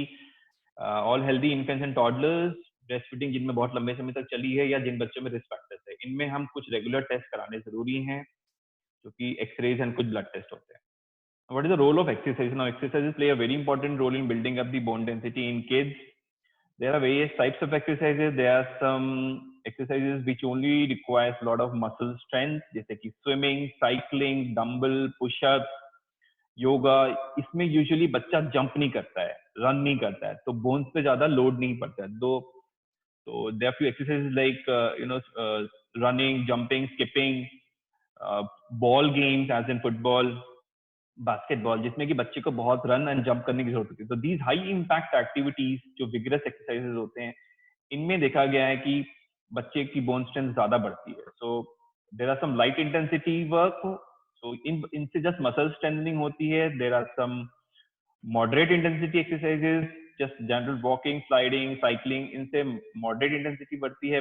all healthy infants and toddlers breastfeeding जिनमें बहुत लंबे समय तक चली है या जिन बच्चों में रिस्क फैक्टर्स है इनमें हम कुछ रेगुलर टेस्ट कराने जरूरी हैं जो कि एक्सरेज एंड कुछ ब्लड टेस्ट होते हैं. What is the role of exercise? Now exercises play a very important role in building up the bone density in kids. There are various types of exercises. There are some exercises which only requires a lot of muscle strength, जैसे कि swimming, cycling, dumbbell, push-ups, yoga. इसमें usually बच्चा jump नहीं करता है, run नहीं करता है, तो bones पे ज़्यादा load नहीं पड़ता है. So there are few exercises like running, jumping, skipping, ball games as in football, basketball जिसमें कि बच्चे को बहुत रन एंड जंप करने की जरूरत होती है. तो दीज हाई इम्पैक्ट एक्टिविटीज जो विगरस एक्सरसाइजेज होते हैं इनमें देखा गया है कि बच्चे की बोन स्ट्रेंथ ज्यादा बढ़ती है. So there are some light intensity work, so इनसे जस्ट मसल स्ट्रेंथनिंग होती है. There are some moderate intensity exercises just general walking, sliding, cycling, इनसे मॉडरेट इंटेंसिटी बढ़ती है,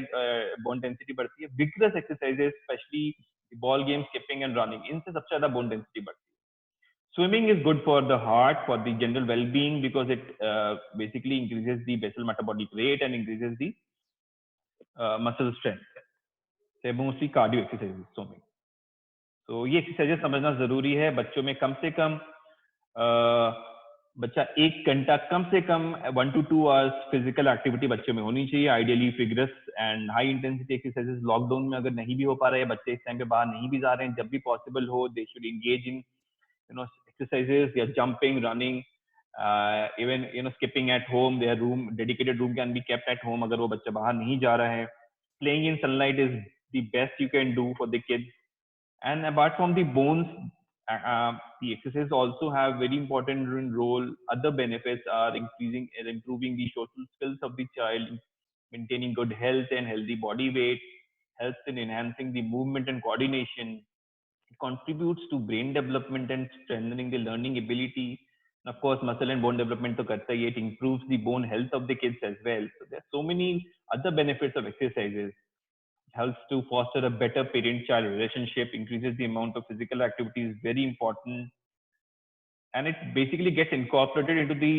बोन डेंसिटी बढ़ती है. Vigorous exercises especially ball game, skipping and running, इनसे सबसे ज्यादा बोन डेंसिटी बढ़ती है. Swimming is good for the heart, for the general well-being, because it basically increases the basal metabolic rate and increases the muscle strength. So mostly cardio exercises, swimming. So ये exercises समझना जरूरी है. बच्चों में कम से कम बच्चा 1 घंटा कम से कम 1 to 2 hours फिजिकल एक्टिविटी बच्चों में होनी चाहिए. Ideally vigorous and high intensity exercises. Lockdown में अगर नहीं भी हो पा रहा है, बच्चे इस टाइम पे बाहर नहीं भी जा रहे हैं, जब भी पॉसिबल हो they should engage in exercises, they are jumping, running, even skipping at home. Their dedicated room can be kept at home अगर वो बच्चा बाहर नहीं जा रहा है. Playing in sunlight is the best you can do for the kids. And apart from the bones, the exercises also have very important role. Other benefits are increasing and improving the social skills of the child, maintaining good health and healthy body weight, helps in enhancing the movement and coordination. It contributes to brain development and strengthening the learning ability. And of course, muscle and bone development to karta hai. It improves the bone health of the kids as well. So there are so many other benefits of exercises. It helps to foster a better parent-child relationship, increases the amount of physical activity is very important. And it basically gets incorporated into the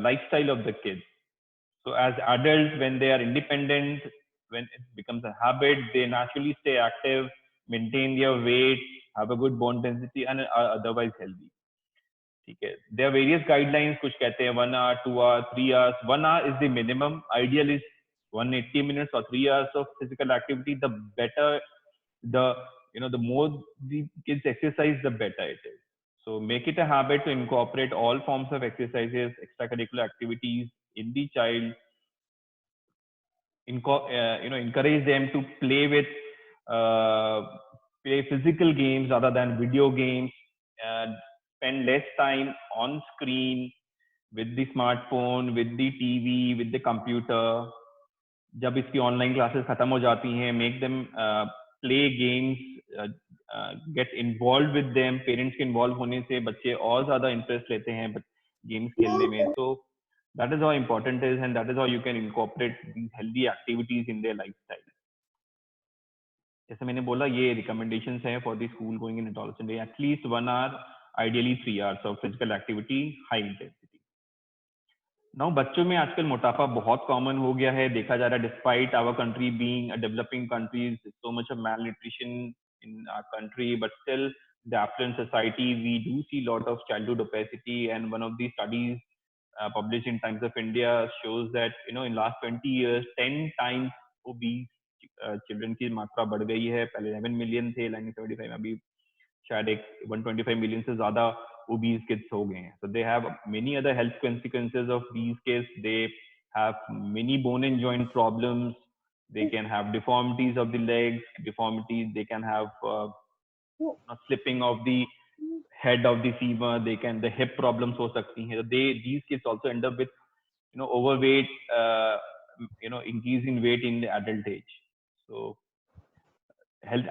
lifestyle of the kids. So as adults, when they are independent, when it becomes a habit, they naturally stay active, maintain their weight, have a good bone density, and are otherwise healthy. ठीक है. There are various guidelines. कुछ कहते हैं 1 hour, 2 hour, 3 hours. 1 hour is the minimum. Ideal is 180 minutes or 3 hours of physical activity. The better the the more the kids exercise, the better it is. So make it a habit to incorporate all forms of exercises, extracurricular activities in the child. Encourage them to play with play physical games other than video games, and spend less time on screen with the smartphone, with the TV, with the computer. जब इसकी online classes खत्म हो जाती हैं, make them play games, gate involve with them. Parents के involve होने से बच्चे और ज्यादा इंटरेस्ट लेते हैं गेम्स खेलने में. तो that is how important it is, and that is how you can incorporate these healthy activities in their lifestyle. जैसे मैंने बोला, ये recommendations हैं for the school going in adolescent day. At least 1 hour, ideally 3 hours of physical activity, high intensity. Now बच्चों में आजकल मोटापा बहुत कॉमन हो गया है, देखा जा रहा है. Despite our country being a developing country, so much of malnutrition in our country, but still the affluent society, we do see a lot of childhood obesity. And one of these studies published in Times of India shows that in last 20 years 10 times obese children की मात्रा बढ़ गई है. पहले 11 million थे 1975 में, अभी शायद 125 million से ज्यादा obese kids हो गए हैं. So they have many other health consequences of these kids. They have many bone and joint problems. They can have deformities of the legs, deformities. They can have slipping of the head of the femur. The hip problems हो सकती हैं. These kids also end up with overweight, increase in weight in the adult age. So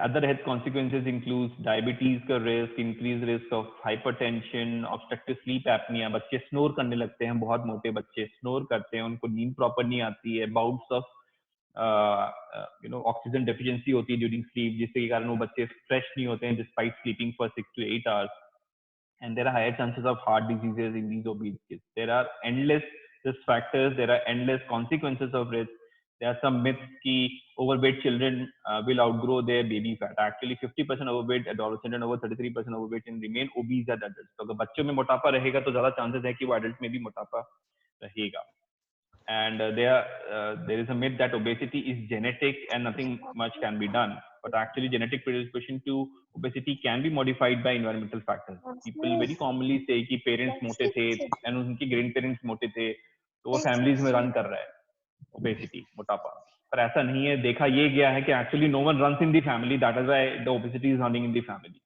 other health consequences includes diabetes का risk, increased risk of hypertension, obstructive sleep apnea. बच्चे snore करने लगते हैं, बहुत मोटे बच्चे snore करते हैं, उनको नींद proper नहीं आती है. bouts of oxygen deficiency होती है during sleep, जिसके कारण वो बच्चे fresh नहीं होते हैं despite sleeping for 6 to 8 hours. And there are higher chances of heart diseases in these obese kids. There are endless risk factors. There are endless consequences of risk. There are some myths that overweight children will outgrow their baby fat. Actually, 50% overweight adolescent and over 33% overweight and remain obese at adults. तो अगर बच्चों में मोटापा रहेगा तो ज़्यादा chances है कि वो adult में भी मोटापा रहेगा. And there is a myth that obesity is genetic and nothing much can be done. But actually, genetic predisposition to obesity can be modified by environmental factors. People very commonly say कि parents मोटे थे and उनके grandparents मोटे थे, तो वो families में run कर रहा है obesity, मोटापा. पर ऐसा नहीं है. देखा ये गया है कि actually no one runs in the family. That is why the obesity is running in the family.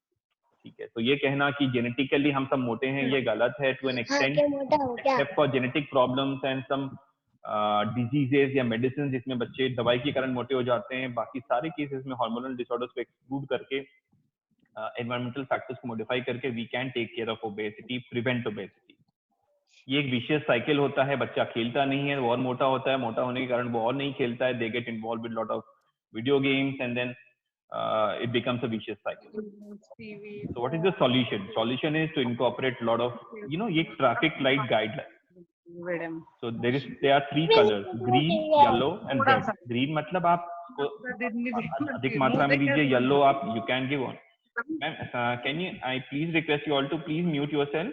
ठीक है. तो ये कहना कि genetically हम सब मोटे हैं, ये गलत है to an extent, except for genetic problems and some diseases या medicines जिसमें बच्चे दवाई के कारण मोटे हो जाते हैं. बाकी सारे केसेस में हार्मोनल डिसऑर्डर्स को एक्सक्लूड करके, एनवायरमेंटल फैक्टर्स को मॉडिफाई करके we can take care of obesity, prevent obesity. ये एक विशियस साइकिल होता है. बच्चा खेलता नहीं है वो और मोटा होता है, मोटा होने के कारण वो और नहीं खेलता है. They get involve with lot of video games and then it becomes a vicious cycle. So what is the solution? Solution is to incorporate lot of ये traffic light guidelines. So there are 3 colors: green, yellow and red. Green मतलब आप अधिक मात्रा में दीजिए. Yellow आप you can give on. Ma'am, can I please request you all to please mute yourself?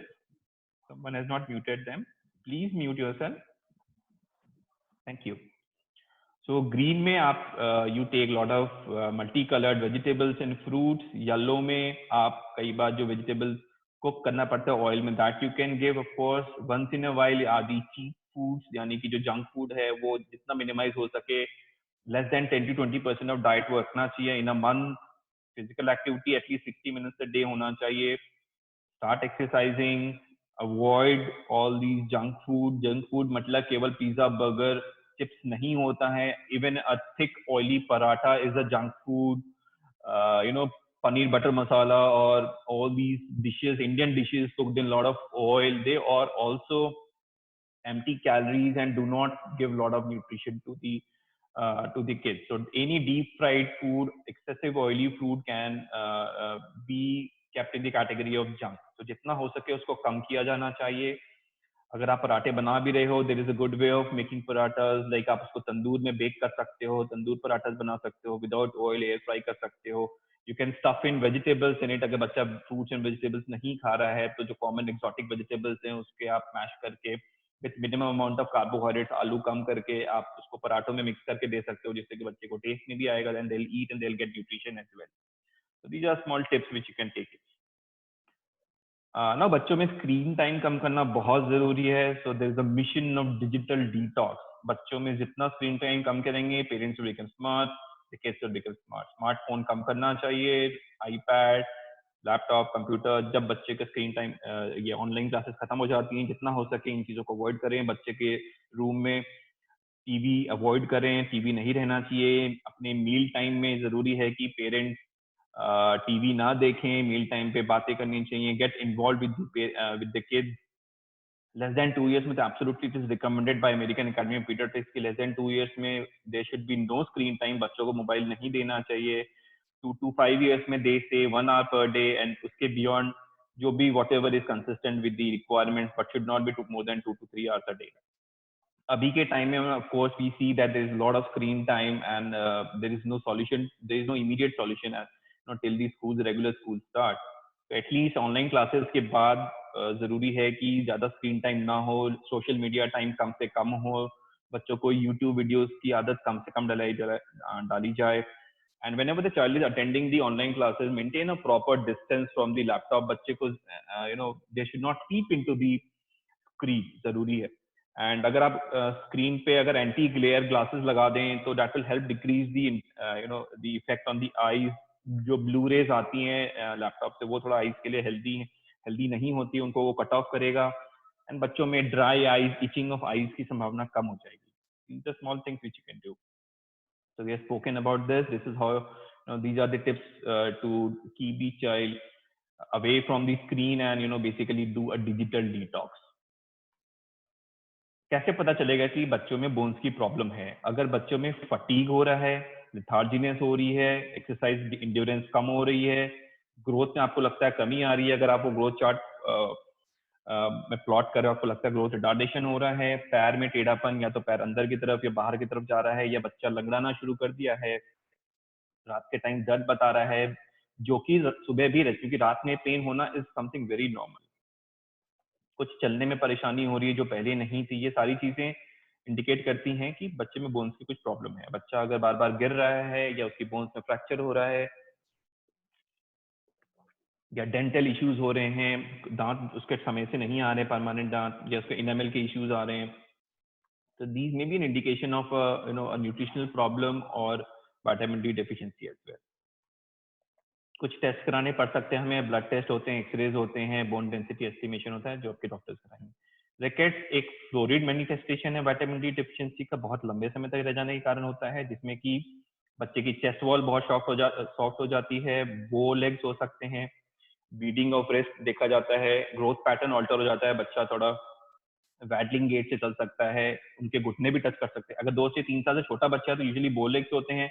Someone has not muted them. Please mute yourself. Thank you. So green में आप you take lot of multicolored vegetables and fruits. Yellow में आप कई बार जो vegetables cook करना पड़ता है oil में, that you can give of course once in a while. आदि cheap foods यानी कि जो junk food है वो जितना minimize हो सके, less than 10 to 20% of diet वो रखना चाहिए. In a month, physical activity at least 60 minutes a day होना चाहिए. Start exercising. Avoid all these junk food. Junk food मतलब केवल pizza, burger, chips नहीं होता है. Even a thick oily paratha is a junk food. Paneer butter masala or all these dishes, Indian dishes cooked in a lot of oil, they are also empty calories and do not give a lot of nutrition to the kids. So any deep fried food, excessive oily food can be kept in the category of junk. So जितना हो सके उसको कम किया जाना चाहिए. अगर आप पराठे बना भी रहे हो, there is a good way of making parathas. Like आप उसको तंदूर में बेक कर सकते हो, तंदूर पराठा बना सकते हो, without oil air fry कर सकते हो. You can stuff in vegetables in it. अगर बच्चा fruits and vegetables नहीं खा रहा है तो जो common exotic vegetables हैं उसके आप mash करके with minimum amount of carbohydrates, आलू कम करके आप उसको पराठों में mix करके दे सकते हो, जिससे कि बच्चे को taste में भी आएगा, then they'll eat and they'll get nutrition as well. So these are small tips which you can take it. ना बच्चों में स्क्रीन टाइम कम करना बहुत जरूरी है. So there is a mission of digital detox. बच्चों में जितना स्क्रीन टाइम कम करेंगे, parents will become smart, the kids will become smart. Smartphone कम करना चाहिए, आईपैड, लैपटॉप, कंप्यूटर. जब बच्चे का स्क्रीन टाइम ये ऑनलाइन क्लासेस खत्म हो जाती हैं, जितना हो सके इन चीज़ों को अवॉइड करें. बच्चे के रूम में टीवी अवॉइड करें, टीवी नहीं रहना चाहिए. अपने मील टाइम में जरूरी है कि पेरेंट्स टीवी ना देखें, मील टाइम पे बातें करनी चाहिए. Get involve with the kids. Less than 2 years में तो absolutely it is recommended by American Academy of Pediatrics की लेस देन 2 years में there should be no screen time. बच्चों को मोबाइल नहीं देना चाहिए. 2 to 5 years में दे से 1 hour per day, एंड उसके बियॉन्ड जो भी what ever is consistent with the requirements, but should not be more than 2 to 3 hours a day. अभी के टाइम में of course we see that there is lot of screen time and there is no solution, there is no immediate solution till the school regular school start. At least online classes के बाद जरूरी है कि ज्यादा screen time ना हो, social media time कम से कम हो, बच्चों को यूट्यूब वीडियोस की आदत कम से कम डाली जाए. And whenever the child is attending the online classes, maintain a proper distance from the laptop. बच्चे को they should not keep into the screen, जरूरी है. एंड अगर आप स्क्रीन पे अगर एंटी ग्लेयर ग्लासेस लगा दें तो that will help decrease the the effect on the eyes. जो ब्लू रेज आती हैं लैपटॉप से, वो थोड़ा आईज के लिए हेल्दी नहीं होती, उनको वो कट ऑफ करेगा. एंड बच्चों में dry eyes, itching of eyes की संभावना कम हो जाएगी. These are small things which you can do. So we have spoken about this. This is how these are the tips to keep the child away from the screen and basically do a digital detox. कैसे पता चलेगा कि बच्चों में bones की problem है? अगर बच्चों में फटीग हो रहा है, लेथार्जीनेस हो रही है, एक्सरसाइज इंड्योरेंस कम हो रही है, ग्रोथ में आपको लगता है कमी आ रही है, अगर आप वो ग्रोथ चार्ट में प्लॉट कर रहे हो, आपको लगता है ग्रोथ रिटार्डेशन हो रहा है, पैर में टेढ़ापन, या तो पैर अंदर की तरफ या बाहर की तरफ जा रहा है, या बच्चा लंगड़ाना शुरू कर दिया है, रात के टाइम दर्द बता रहा है, जो कि सुबह भी, क्योंकि रात में पेन होना इज समथिंग वेरी नॉर्मल. कुछ चलने में परेशानी हो रही है जो पहले नहीं थी, ये सारी चीजें इंडिकेट करती हैं कि बच्चे में बोन्स की कुछ प्रॉब्लम है. बच्चा अगर बार बार गिर रहा है, या उसकी बोन्स में फ्रैक्चर हो रहा है, या डेंटल इश्यूज हो रहे हैं, दांत उसके समय से नहीं आ रहे परमानेंट दांत, या उसके इनेमल के इश्यूज आ रहे हैं, तो these may be an indication of a nutritional problem और vitamin D deficiency as well. कुछ टेस्ट कराने पड़ सकते हैं हमें, ब्लड टेस्ट होते हैं, एक्सरेज होते हैं, बोन डेंसिटी एस्टिमेशन होता है, जो आपके डॉक्टर्स कराएंगे. रिकेट्स एक फ्लोरिड मैनिफेस्टेशन है विटामिन डी डेफिशिएंसी का, बहुत लंबे समय तक रह जाने के कारण होता है, जिसमें कि बच्चे की चेस्ट वॉल बहुत सॉफ्ट हो जाती है, बो लेग्स हो सकते हैं, बीडिंग ऑफ रेस्ट देखा जाता है, ग्रोथ पैटर्न ऑल्टर हो जाता है, बच्चा थोड़ा वैडलिंग गेट से चल सकता है, उनके घुटने भी टच कर सकते हैं. अगर 2 से 3 साल से छोटा बच्चा है तो यूजुअली बो लेग्स होते हैं.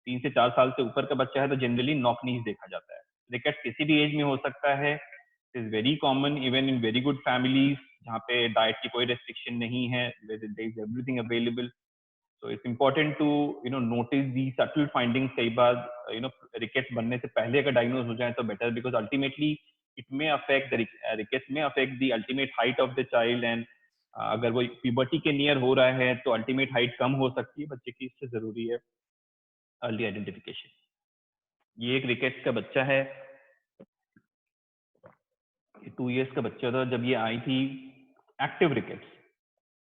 3 से 4 साल से ऊपर का बच्चा है तो जनरली नॉक नीज देखा जाता है. रिकेट्स किसी भी एज में हो सकता है. It is very common even in very good families, जहाँ पे डाइट की कोई रेस्ट्रिक्शन नहीं है, there is everything available. So it's important to notice the subtle findings. कई बार रिकेट्स बनने से पहले अगर डायग्नोज हो जाए तो better, because ultimately it may affect the rickets में affect the ultimate height of the child. And अगर वो प्यूबर्टी के नियर हो रहा है तो अल्टीमेट हाइट कम हो सकती है बच्चे की. इससे जरूरी है अर्ली आइडेंटिफिकेशन. ये एक रिकेट्स का बच्चा है, 2 years का बच्चा था जब ये आई थी. Active rickets,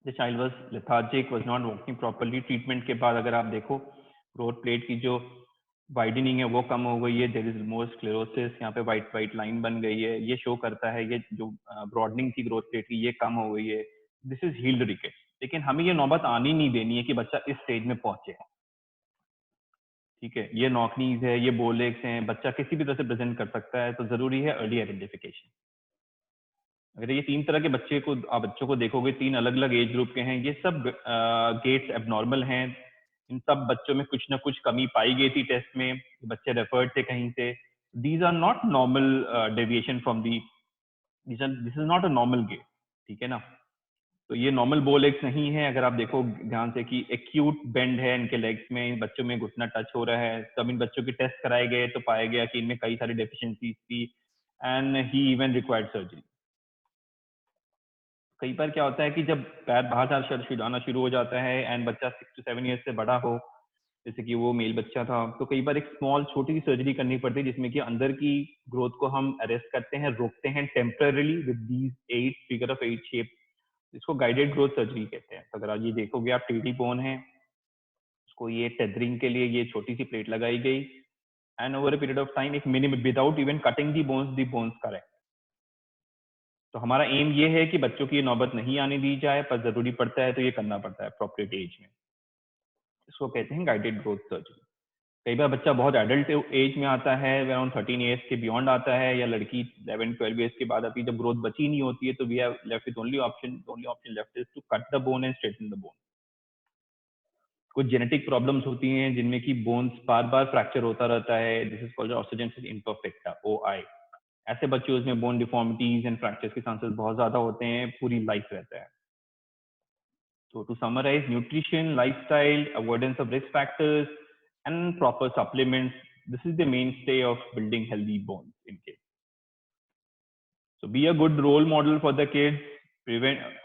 the child was lethargic, was not walking properly. Treatment के बाद अगर आप देखो, ग्रोथ प्लेट की जो वाइडनिंग है वो कम हो गई है, देयर इज मोर स्क्लेरोसिस, यहाँ पे वाइट लाइन बन गई है. ये शो करता है ये जो ब्रॉडनिंग थी ग्रोथ प्लेट की, ये कम हो गई है. This is healed rickets. लेकिन हमें ये नौबत आनी नहीं देनी है कि बच्चा इस स्टेज में पहुंचे. ठीक है, ये नॉकनीज है, ये बोलेक्स हैं, बच्चा किसी भी तरह से प्रेजेंट कर सकता है, तो जरूरी है अर्ली आइडेंटिफिकेशन. अगर ये 3 तरह के बच्चों को देखोगे, 3 अलग अलग एज ग्रुप के हैं, ये सब गेट्स एबनॉर्मल हैं. इन सब बच्चों में कुछ ना कुछ कमी पाई गई थी टेस्ट में, बच्चे रेफर्ड थे कहीं से. These are not normal deviation from the, this is not a normal gait. ठीक है ना. तो ये नॉर्मल बो लेग्स नहीं है. अगर आप देखो ध्यान से कि एक्यूट बेंड है इनके लेग्स में, इन बच्चों में घुटना टच हो रहा है. तब इन बच्चों के टेस्ट कराए गए तो पाया गया कि इनमें कई सारी डेफिशिएंसीज थी, and he even required surgery. कई बार क्या होता है कि जब पैर बाहर आना शुरू हो जाता है एंड बच्चा 6 to 7 years से बड़ा हो, जैसे कि वो मेल बच्चा था, तो कई बार एक स्मॉल छोटी सी सर्जरी करनी पड़ती है जिसमें कि अंदर की ग्रोथ को हम अरेस्ट करते हैं, रोकते हैं temporarily with these 8 figure of 8 shape. इसको गाइडेड ग्रोथ सर्जरी कहते हैं। तो अगर आप ये देखोगे, आप टीडी बोन है, उसको ये टेथरिंग के लिए ये छोटी सी प्लेट लगाई गई, and over a period of time एक मिनिमम विदाउट इवन कटिंग दी बोन्स करेक्ट। तो हमारा एम ये है कि बच्चों की ये नौबत नहीं आने दी जाए, पर जरूरी पड़ता है तो ये करना पड़ता है अप्रोप्रिएट एज में। इसको कहते हैं गाइडेड ग्रोथ सर्जरी। कई बार बच्चा बहुत एडल्ट एज में आता है, अराउंड 13 ईयर्स के बियॉन्ड आता है, या लड़की 11-12 ईयर्स के बाद आती है, जब ग्रोथ बची नहीं होती है, तो we have left with only option left is to cut the bone and straighten the bone. कुछ जेनेटिक प्रॉब्लम्स होती हैं जिनमें कि बोन्स बार बार फ्रैक्चर होता रहता है, this is called osteogenesis imperfecta, OI। ऐसे बच्चों में बोन डिफॉर्मिटीज एंड फ्रैक्चर्स के चांसेस बहुत ज्यादा होते हैं, पूरी लाइफ रहता है। So to summarize, nutrition, lifestyle, avoidance of risk factors, and proper supplements, this is the mainstay of building healthy bones in kids. So be a good role model for the kids,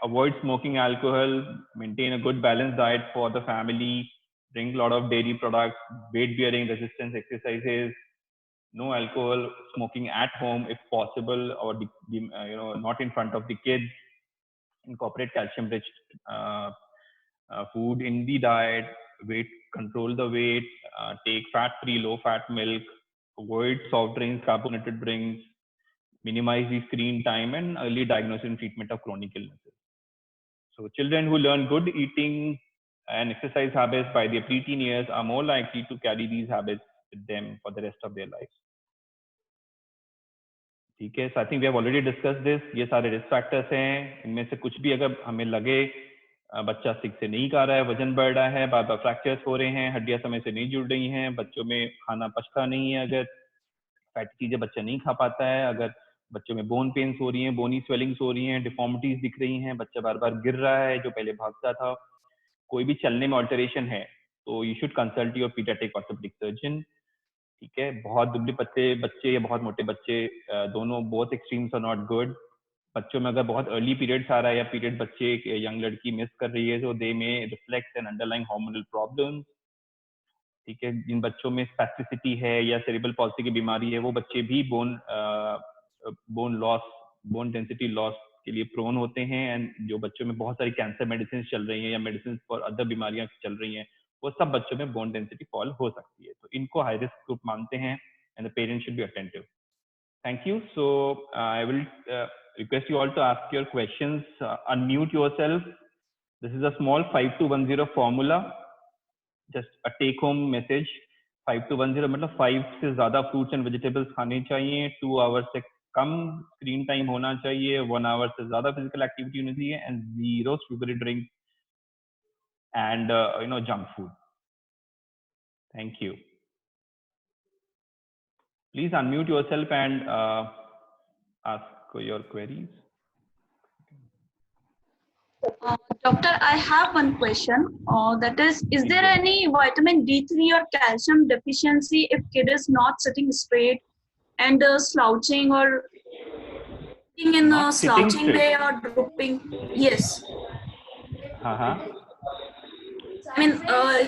avoid smoking alcohol, maintain a good balanced diet for the family, drink a lot of dairy products, weight bearing resistance exercises, no alcohol, smoking at home if possible, or not in front of the kids. Incorporate calcium rich food in the diet, control the weight, take fat free, low fat milk, avoid soft drinks, carbonated drinks, minimize the screen time, and early diagnosis and treatment of chronic illnesses. So children who learn good eating and exercise habits by their preteen years are more likely to carry these habits with them for the rest of their lives. ठीक है, so I think we have already discussed this. ये सारे risk factors हैं, इनमें से कुछ भी अगर हमें लगे बच्चा ठीक से नहीं खा रहा है, वजन बढ़ रहा है, बार बार फ्रैक्चर्स हो रहे हैं, हड्डियां समय से नहीं जुड़ रही हैं, बच्चों में खाना पचता नहीं है, अगर फैटी चीजें बच्चा नहीं खा पाता है, अगर बच्चों में बोन पेन्स हो रही हैं, बोनी स्वेलिंग्स हो रही हैं, डिफॉर्मिटीज दिख रही हैं, बच्चा बार बार गिर रहा है जो पहले भागता था, कोई भी चलने में ऑल्टरेशन है, तो you should consult your paediatric orthopaedic surgeon. ठीक है, बहुत दुबले पतले बच्चे या बहुत मोटे बच्चे, दोनों both extremes are not good. बच्चों में अगर बहुत अर्ली पीरियड्स आ रहा है या पीरियड बच्चे यंग लड़की मिस कर रही है, तो दे में reflect N underlying hormonal problems. ठीक है, जिन बच्चों में स्पेसिसिटी है या सेरेब्रल पॉल्सी की बीमारी है, वो बच्चे भी बोन डेंसिटी लॉस के लिए प्रोन होते हैं। एंड जो बच्चों में बहुत सारी कैंसर मेडिसिन चल रही हैं या मेडिसिन फॉर अदर बीमारियां चल रही हैं, वो सब बच्चों में बोन डेंसिटी फॉल हो सकती है, तो इनको हाई रिस्क ग्रुप मानते हैं, and the parents should be attentive. Thank you. So I will request you all to ask your questions. Unmute yourself. This is a small 5210 formula. Just a take-home message. 5210 मतलब 5 से ज्यादा fruits and vegetables खाने चाहिए, 2 hours से कम screen time होना चाहिए, 1 hour से ज्यादा physical activity होनी चाहिए, and 0 sugary drinks and junk food. Thank you. Please unmute yourself and ask your queries. Doctor, I have one question. That is there any vitamin D3 or calcium deficiency if kid is not sitting straight and slouching or sitting in a slouching way or drooping? Yes. Uh-huh. I mean,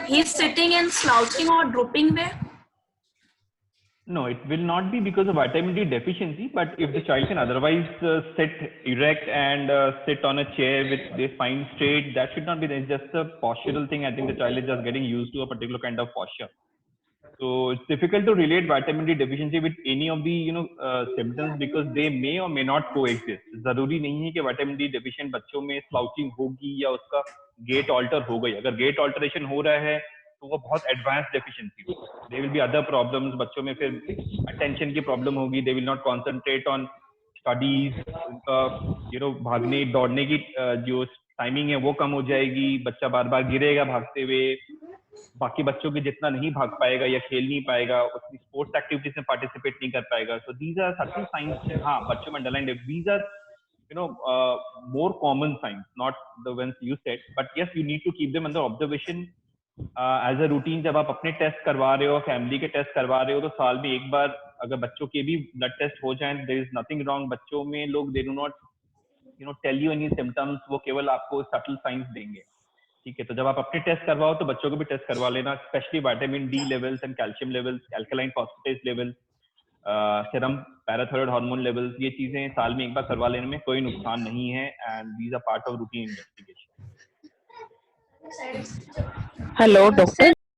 he's sitting in slouching or drooping way. No, it will not be because of vitamin D deficiency, but if the child can otherwise sit erect and sit on a chair with their spine straight, that should not be there. It's just a postural thing. I think the child is just getting used to a particular kind of posture. So it's difficult to relate vitamin D deficiency with any of the symptoms because they may or may not coexist. जरूरी नहीं है कि vitamin D deficient बच्चों में slouching होगी या उसका gait alter हो गई। अगर gait alteration हो रहा है तो वो बहुत advanced deficiency होगी। There will be other problems, बच्चों में फिर attention की problem होगी, they will not concentrate on studies, उनका भागने दौड़ने की जो टाइमिंग है वो कम हो जाएगी, बच्चा बार बार गिरेगा भागते हुए, बाकी बच्चों के जितना नहीं भाग पाएगा या खेल नहीं पाएगा, उतनी स्पोर्ट्स एक्टिविटीज में पार्टिसिपेट नहीं कर पाएगा। So these are certain signs. हाँ, बच्चों में underline these are more common signs, not the ones you said, but yes, you need to keep them under observation as a routine. जब आप अपने टेस्ट करवा रहे हो, फैमिली के टेस्ट करवा रहे हो, तो साल में एक बार अगर बच्चों के भी ब्लड टेस्ट हो जाए, there is nothing wrong। बच्चों में लोग they do not tell you any symptoms, वो केवल आपको subtle signs देंगे। ठीक है, तो जब आप अपने टेस्ट करवाओ तो बच्चों को भी टेस्ट करवा लेना, specially vitamin D levels and calcium levels, alkaline phosphatase levels, serum parathyroid hormone levels, ये चीजें साल में एक बार करवा लेने में कोई नुकसान नहीं है, and these are part of routine investigation. Hello doctor.